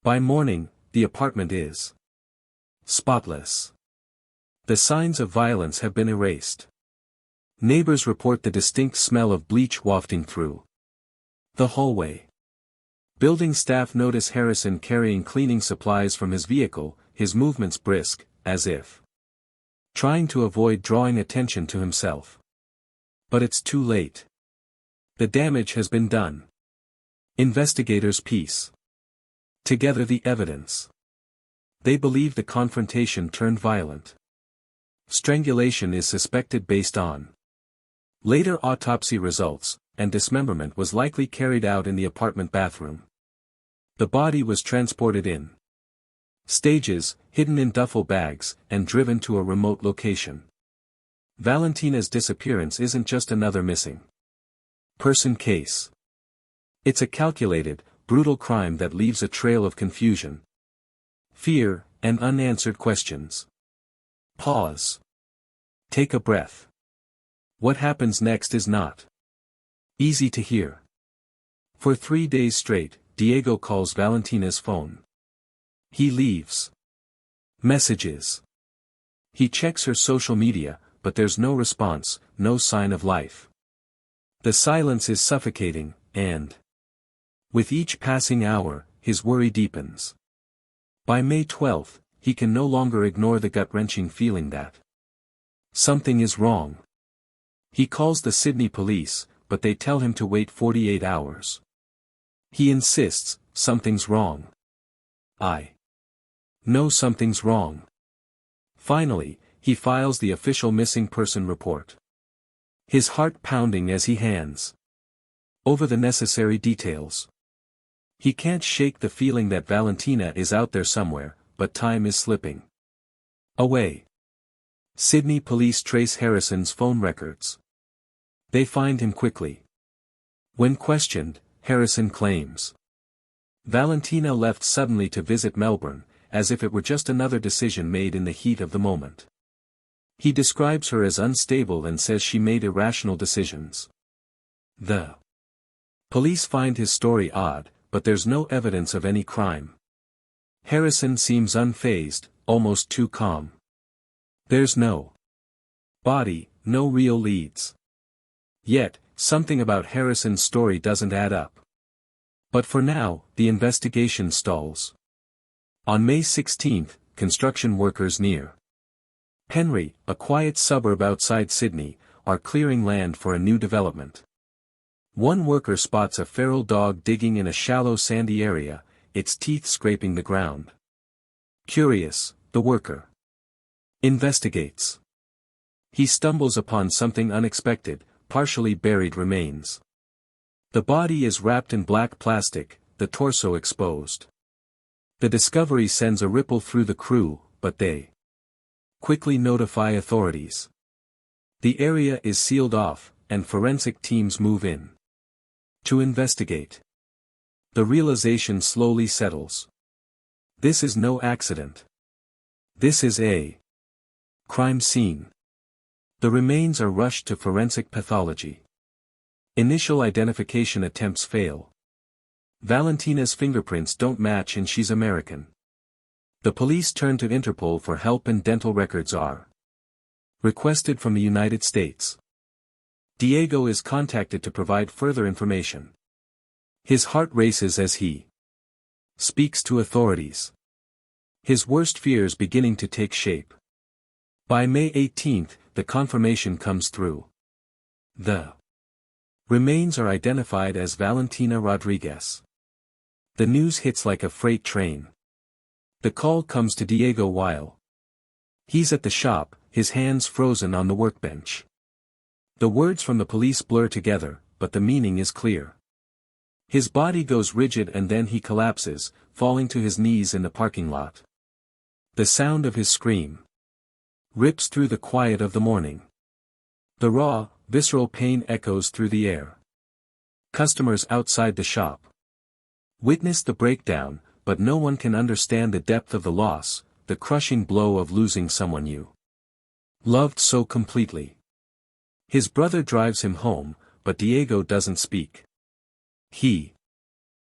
By morning, the apartment is spotless. The signs of violence have been erased. Neighbors report the distinct smell of bleach wafting through the hallway. Building staff notice Harrison carrying cleaning supplies from his vehicle, his movements brisk, as if trying to avoid drawing attention to himself. But it's too late. The damage has been done. Investigators piece together the evidence. They believe the confrontation turned violent. Strangulation is suspected based on later autopsy results, and dismemberment was likely carried out in the apartment bathroom. The body was transported in stages, hidden in duffel bags, and driven to a remote location. Valentina's disappearance isn't just another missing person case. It's a calculated, brutal crime that leaves a trail of confusion, fear, and unanswered questions. Pause. Take a breath. What happens next is not easy to hear. For 3 days straight, Diego calls Valentina's phone. He leaves messages. He checks her social media, but there's no response, no sign of life. The silence is suffocating, and with each passing hour, his worry deepens. By May 12, he can no longer ignore the gut-wrenching feeling that something is wrong. He calls the Sydney police, but they tell him to wait 48 hours. He insists, something's wrong. I know something's wrong. Finally, he files the official missing person report. His heart pounding as he hands over the necessary details. He can't shake the feeling that Valentina is out there somewhere, but time is slipping away. Sydney police trace Harrison's phone records. They find him quickly. When questioned, Harrison claims Valentina left suddenly to visit Melbourne, as if it were just another decision made in the heat of the moment. He describes her as unstable and says she made irrational decisions. The police find his story odd, but there's no evidence of any crime. Harrison seems unfazed, almost too calm. There's no body, no real leads. Yet, something about Harrison's story doesn't add up. But for now, the investigation stalls. On May 16, construction workers near Penry, a quiet suburb outside Sydney, are clearing land for a new development. One worker spots a feral dog digging in a shallow sandy area, its teeth scraping the ground. Curious, the worker investigates. He stumbles upon something unexpected, partially buried remains. The body is wrapped in black plastic, the torso exposed. The discovery sends a ripple through the crew, but they quickly notify authorities. The area is sealed off, and forensic teams move in to investigate. The realization slowly settles. This is no accident. This is a crime scene. The remains are rushed to forensic pathology. Initial identification attempts fail. Valentina's fingerprints don't match and she's American. The police turn to Interpol for help and dental records are requested from the United States. Diego is contacted to provide further information. His heart races as he speaks to authorities. His worst fears beginning to take shape. By May 18, the confirmation comes through. The remains are identified as Valentina Rodriguez. The news hits like a freight train. The call comes to Diego while he's at the shop, his hands frozen on the workbench. The words from the police blur together, but the meaning is clear. His body goes rigid and then he collapses, falling to his knees in the parking lot. The sound of his scream rips through the quiet of the morning. The raw, visceral pain echoes through the air. Customers outside the shop witness the breakdown, but no one can understand the depth of the loss, the crushing blow of losing someone you loved so completely. His brother drives him home, but Diego doesn't speak. He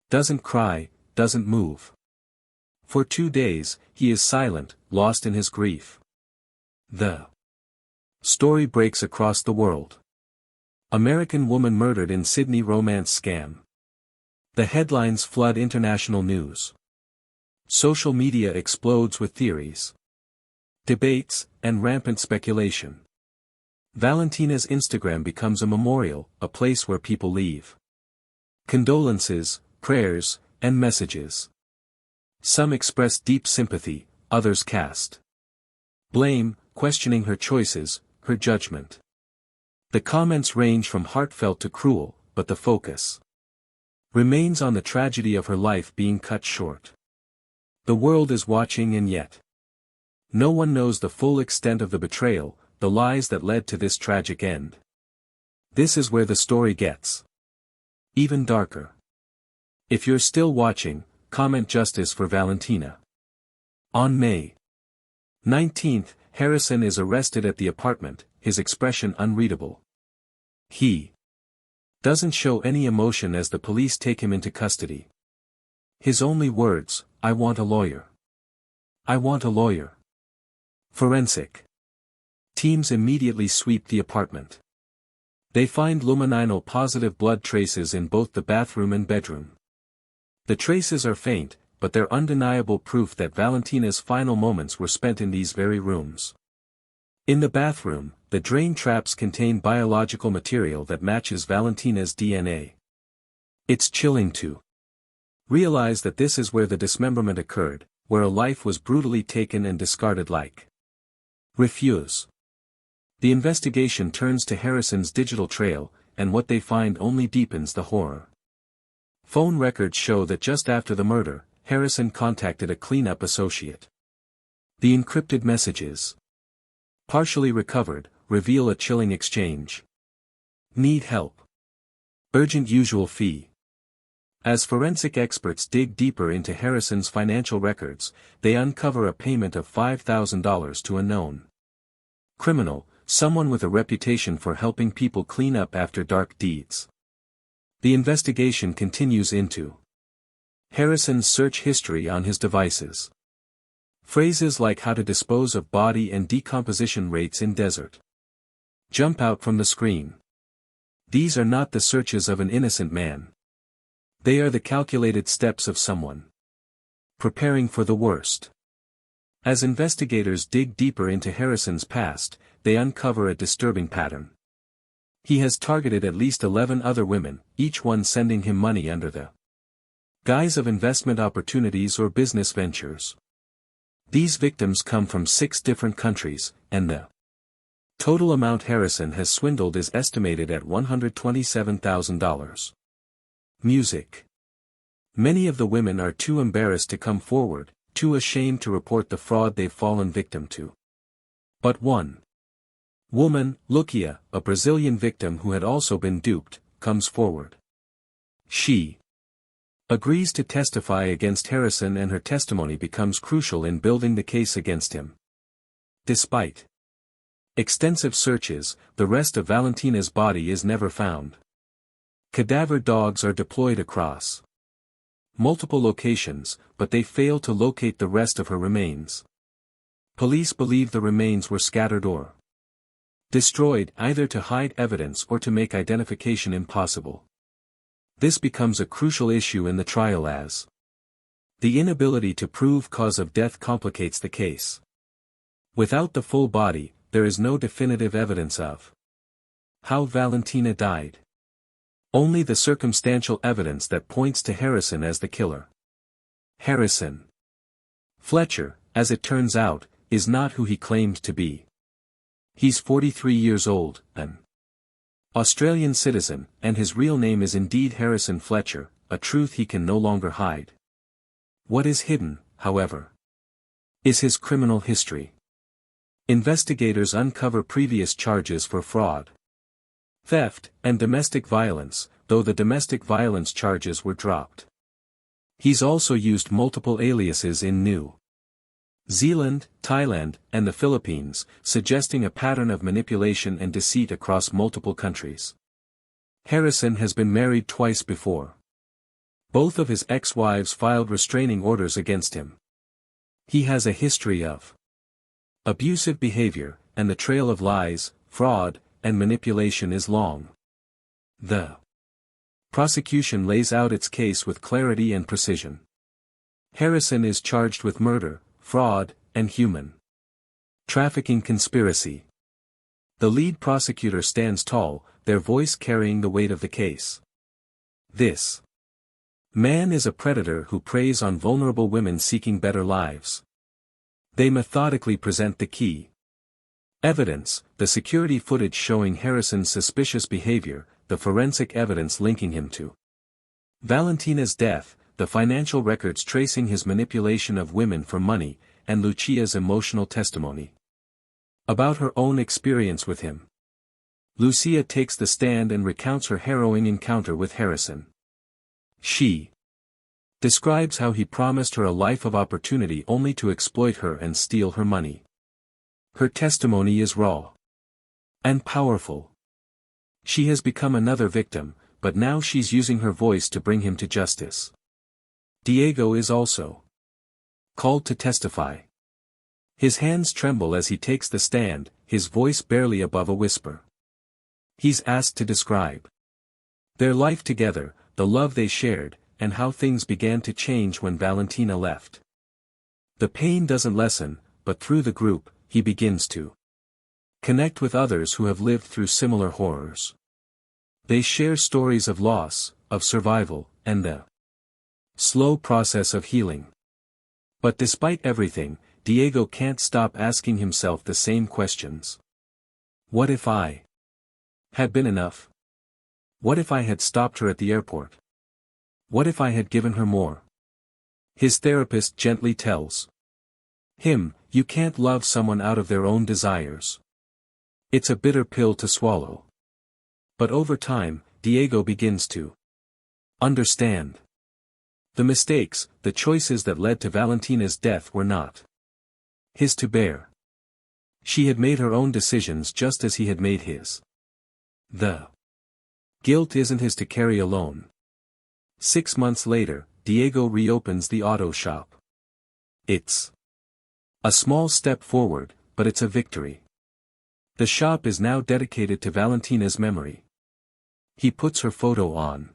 doesn't cry, doesn't move. For 2 days, he is silent, lost in his grief. The story breaks across the world. American woman murdered in Sydney romance scam. The headlines flood international news. Social media explodes with theories, debates, and rampant speculation. Valentina's Instagram becomes a memorial, a place where people leave condolences, prayers, and messages. Some express deep sympathy, others cast blame, questioning her choices, her judgment. The comments range from heartfelt to cruel, but the focus remains on the tragedy of her life being cut short. The world is watching and yet no one knows the full extent of the betrayal, the lies that led to this tragic end. This is where the story gets even darker. If you're still watching, comment justice for Valentina. On May 19th, Harrison is arrested at the apartment, his expression unreadable. He doesn't show any emotion as the police take him into custody. His only words, "I want a lawyer. I want a lawyer." Forensic teams immediately sweep the apartment. They find luminol-positive blood traces in both the bathroom and bedroom. The traces are faint, but they're undeniable proof that Valentina's final moments were spent in these very rooms. In the bathroom, the drain traps contain biological material that matches Valentina's DNA. It's chilling to realize that this is where the dismemberment occurred, where a life was brutally taken and discarded like refuse. The investigation turns to Harrison's digital trail, and what they find only deepens the horror. Phone records show that just after the murder, Harrison contacted a cleanup associate. The encrypted messages, partially recovered, reveal a chilling exchange. Need help. Urgent usual fee. As forensic experts dig deeper into Harrison's financial records, they uncover a payment of $5,000 to a known criminal, someone with a reputation for helping people clean up after dark deeds. The investigation continues into Harrison's search history on his devices. Phrases like how to dispose of body and decomposition rates in desert jump out from the screen. These are not the searches of an innocent man. They are the calculated steps of someone preparing for the worst. As investigators dig deeper into Harrison's past, they uncover a disturbing pattern. He has targeted at least 11 other women, each one sending him money under the guise of investment opportunities or business ventures. These victims come from 6 different countries, and the total amount Harrison has swindled is estimated at $127,000. Music. Many of the women are too embarrassed to come forward, too ashamed to report the fraud they've fallen victim to. But one woman, Lucia, a Brazilian victim who had also been duped, comes forward. She agrees to testify against Harrison, and her testimony becomes crucial in building the case against him. Despite extensive searches, the rest of Valentina's body is never found. Cadaver dogs are deployed across multiple locations, but they fail to locate the rest of her remains. Police believe the remains were scattered or destroyed, either to hide evidence or to make identification impossible. This becomes a crucial issue in the trial as the inability to prove cause of death complicates the case. Without the full body, there is no definitive evidence of how Valentina died. Only the circumstantial evidence that points to Harrison as the killer. Harrison Fletcher, as it turns out, is not who he claimed to be. He's 43 years old, an Australian citizen, and his real name is indeed Harrison Fletcher, a truth he can no longer hide. What is hidden, however, is his criminal history. Investigators uncover previous charges for fraud, theft, and domestic violence, though the domestic violence charges were dropped. He's also used multiple aliases in New Zealand, Thailand, and the Philippines, suggesting a pattern of manipulation and deceit across multiple countries. Harrison has been married twice before. Both of his ex-wives filed restraining orders against him. He has a history of abusive behavior, and the trail of lies, fraud, and manipulation is long. The prosecution lays out its case with clarity and precision. Harrison is charged with murder, fraud, and human trafficking conspiracy. The lead prosecutor stands tall, their voice carrying the weight of the case. This man is a predator who preys on vulnerable women seeking better lives. They methodically present the key evidence, the security footage showing Harrison's suspicious behavior, the forensic evidence linking him to Valentina's death, the financial records tracing his manipulation of women for money, and Lucia's emotional testimony about her own experience with him. Lucia takes the stand and recounts her harrowing encounter with Harrison. She describes how he promised her a life of opportunity only to exploit her and steal her money. Her testimony is raw and powerful. She has become another victim, but now she's using her voice to bring him to justice. Diego is also called to testify. His hands tremble as he takes the stand, his voice barely above a whisper. He's asked to describe their life together, the love they shared, and how things began to change when Valentina left. The pain doesn't lessen, but through the group, he begins to connect with others who have lived through similar horrors. They share stories of loss, of survival, and the slow process of healing. But despite everything, Diego can't stop asking himself the same questions. What if I had been enough? What if I had stopped her at the airport? What if I had given her more? His therapist gently tells him, you can't love someone out of their own desires. It's a bitter pill to swallow. But over time, Diego begins to understand. The mistakes, the choices that led to Valentina's death were not his to bear. She had made her own decisions just as he had made his. The guilt isn't his to carry alone. 6 months later, Diego reopens the auto shop. It's a small step forward, but it's a victory. The shop is now dedicated to Valentina's memory. He puts her photo on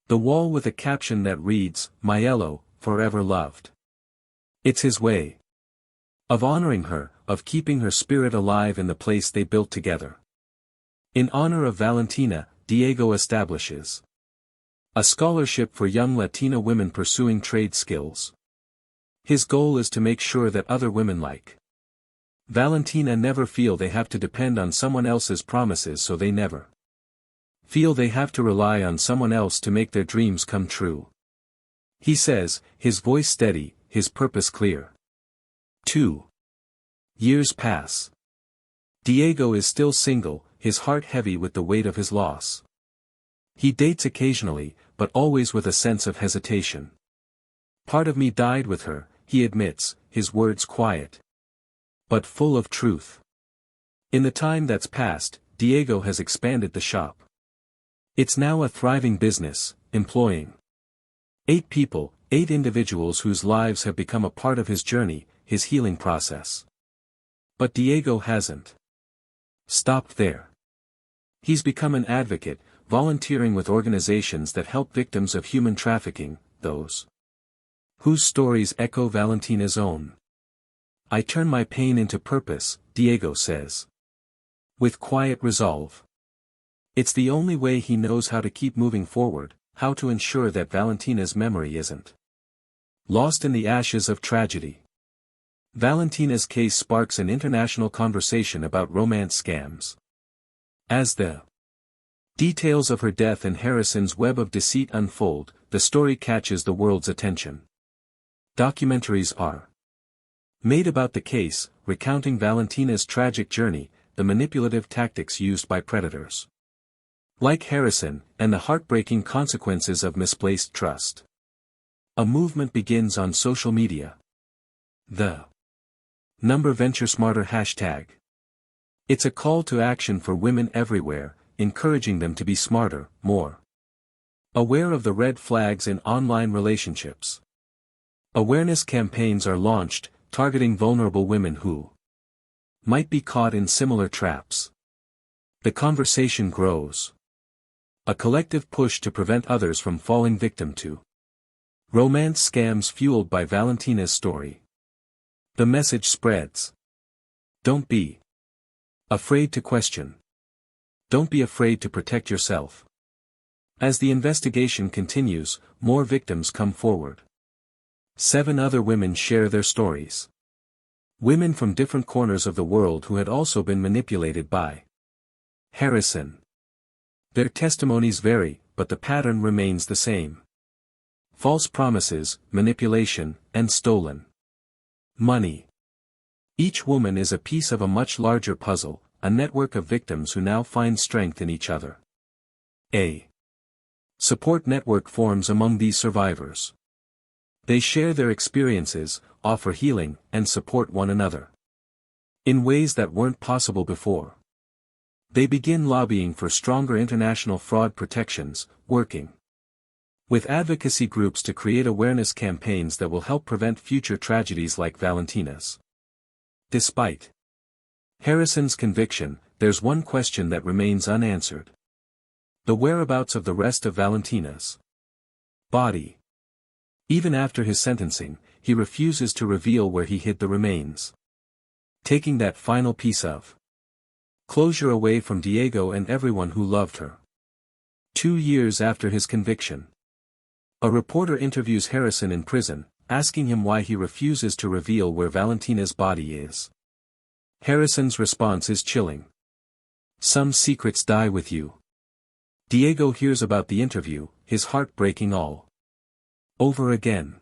the wall with a caption that reads, Maiello, forever loved. It's his way of honoring her, of keeping her spirit alive in the place they built together. In honor of Valentina, Diego establishes a scholarship for young Latina women pursuing trade skills. His goal is to make sure that other women like Valentina never feel they have to depend on someone else's promises, so they never feel they have to rely on someone else to make their dreams come true. He says, his voice steady, his purpose clear. 2 years pass. Diego is still single, his heart heavy with the weight of his loss. He dates occasionally, but always with a sense of hesitation. Part of me died with her, he admits, his words quiet, but full of truth. In the time that's passed, Diego has expanded the shop. It's now a thriving business, employing 8 people, 8 individuals whose lives have become a part of his journey, his healing process. But Diego hasn't stopped there. He's become an advocate, volunteering with organizations that help victims of human trafficking, those whose stories echo Valentina's own. I turn my pain into purpose, Diego says, with quiet resolve. It's the only way he knows how to keep moving forward, how to ensure that Valentina's memory isn't Lost in the ashes of tragedy. Valentina's case sparks an international conversation about romance scams. As the details of her death and Harrison's web of deceit unfold, the story catches the world's attention. Documentaries are made about the case, recounting Valentina's tragic journey, the manipulative tactics used by predators like Harrison, and the heartbreaking consequences of misplaced trust. A movement begins on social media. The Venture Smarter hashtag. It's a call to action for women everywhere, encouraging them to be smarter, more aware of the red flags in online relationships. Awareness campaigns are launched, targeting vulnerable women who might be caught in similar traps. The conversation grows. A collective push to prevent others from falling victim to romance scams fueled by Valentina's story. The message spreads. Don't be afraid to question. Don't be afraid to protect yourself. As the investigation continues, more victims come forward. 7 other women share their stories. Women from different corners of the world who had also been manipulated by Harrison. Their testimonies vary, but the pattern remains the same. False promises, manipulation, and stolen money. Each woman is a piece of a much larger puzzle, a network of victims who now find strength in each other. A support network forms among these survivors. They share their experiences, offer healing, and support one another in ways that weren't possible before. They begin lobbying for stronger international fraud protections, working with advocacy groups to create awareness campaigns that will help prevent future tragedies like Valentina's. Despite Harrison's conviction, there's one question that remains unanswered. The whereabouts of the rest of Valentina's body. Even after his sentencing, he refuses to reveal where he hid the remains, taking that final piece of closure away from Diego and everyone who loved her. 2 years after his conviction, a reporter interviews Harrison in prison, asking him why he refuses to reveal where Valentina's body is. Harrison's response is chilling. Some secrets die with you. Diego hears about the interview, his heart breaking all over again.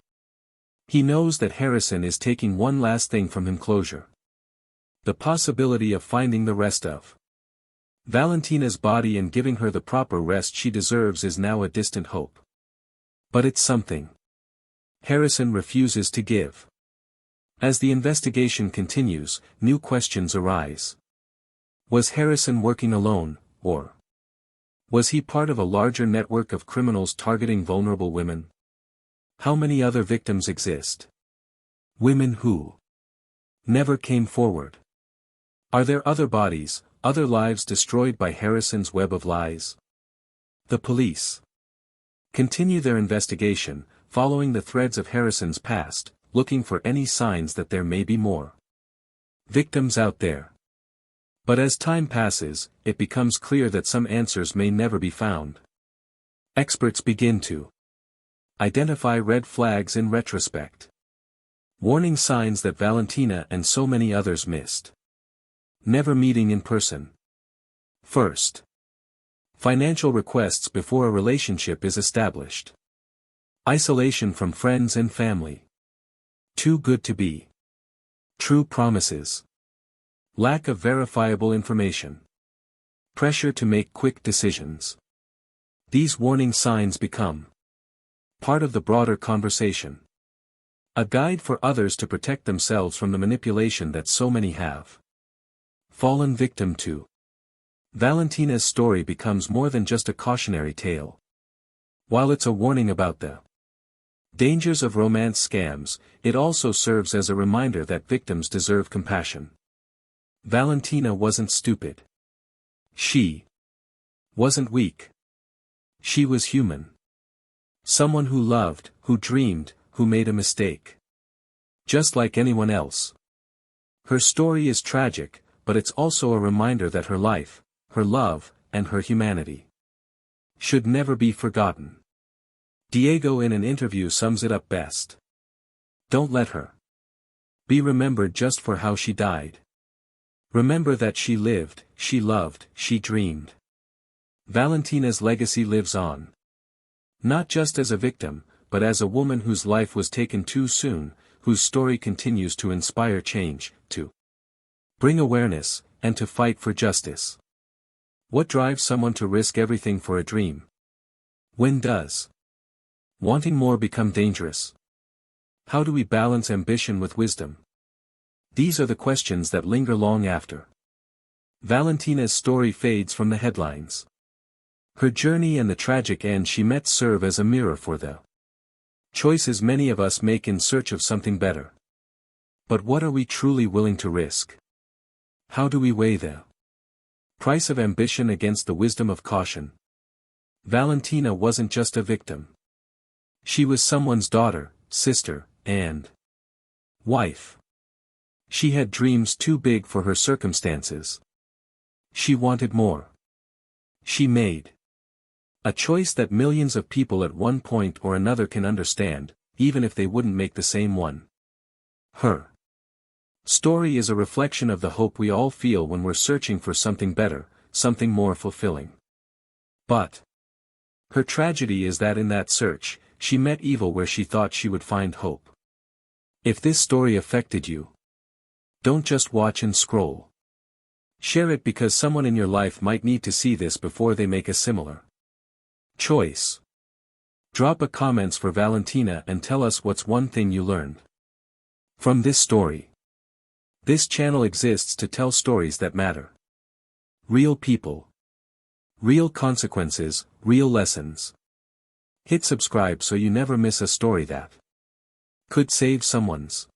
He knows that Harrison is taking one last thing from him: closure. The possibility of finding the rest of Valentina's body and giving her the proper rest she deserves is now a distant hope. But it's something Harrison refuses to give. As the investigation continues, new questions arise. Was Harrison working alone, or was he part of a larger network of criminals targeting vulnerable women? How many other victims exist? Women who never came forward. Are there other bodies, other lives destroyed by Harrison's web of lies? The police continue their investigation, following the threads of Harrison's past, looking for any signs that there may be more victims out there. But as time passes, it becomes clear that some answers may never be found. Experts begin to identify red flags in retrospect. Warning signs that Valentina and so many others missed. Never meeting in person. First, financial requests before a relationship is established. Isolation from friends and family. Too good to be true promises. Lack of verifiable information. Pressure to make quick decisions. These warning signs become part of the broader conversation. A guide for others to protect themselves from the manipulation that so many have fallen victim to. Valentina's story becomes more than just a cautionary tale. While it's a warning about the dangers of romance scams, it also serves as a reminder that victims deserve compassion. Valentina wasn't stupid. She wasn't weak. She was human. Someone who loved, who dreamed, who made a mistake. Just like anyone else. Her story is tragic, but it's also a reminder that her life, her love, and her humanity should never be forgotten. Diego in an interview sums it up best. Don't let her be remembered just for how she died. Remember that she lived, she loved, she dreamed. Valentina's legacy lives on. Not just as a victim, but as a woman whose life was taken too soon, whose story continues to inspire change, to bring awareness, and to fight for justice. What drives someone to risk everything for a dream? When does wanting more become dangerous? How do we balance ambition with wisdom? These are the questions that linger long after Valentina's story fades from the headlines. Her journey and the tragic end she met serve as a mirror for the choices many of us make in search of something better. But what are we truly willing to risk? How do we weigh the price of ambition against the wisdom of caution? Valentina wasn't just a victim. She was someone's daughter, sister, and wife. She had dreams too big for her circumstances. She wanted more. She made a choice that millions of people at one point or another can understand, even if they wouldn't make the same one. Her story is a reflection of the hope we all feel when we're searching for something better, something more fulfilling. But her tragedy is that in that search, she met evil where she thought she would find hope. If this story affected you, don't just watch and scroll. Share it because someone in your life might need to see this before they make a similar choice. Drop a comments for Valentina and tell us what's one thing you learned from this story. This channel exists to tell stories that matter. Real people. Real consequences, real lessons. Hit subscribe so you never miss a story that could save someone's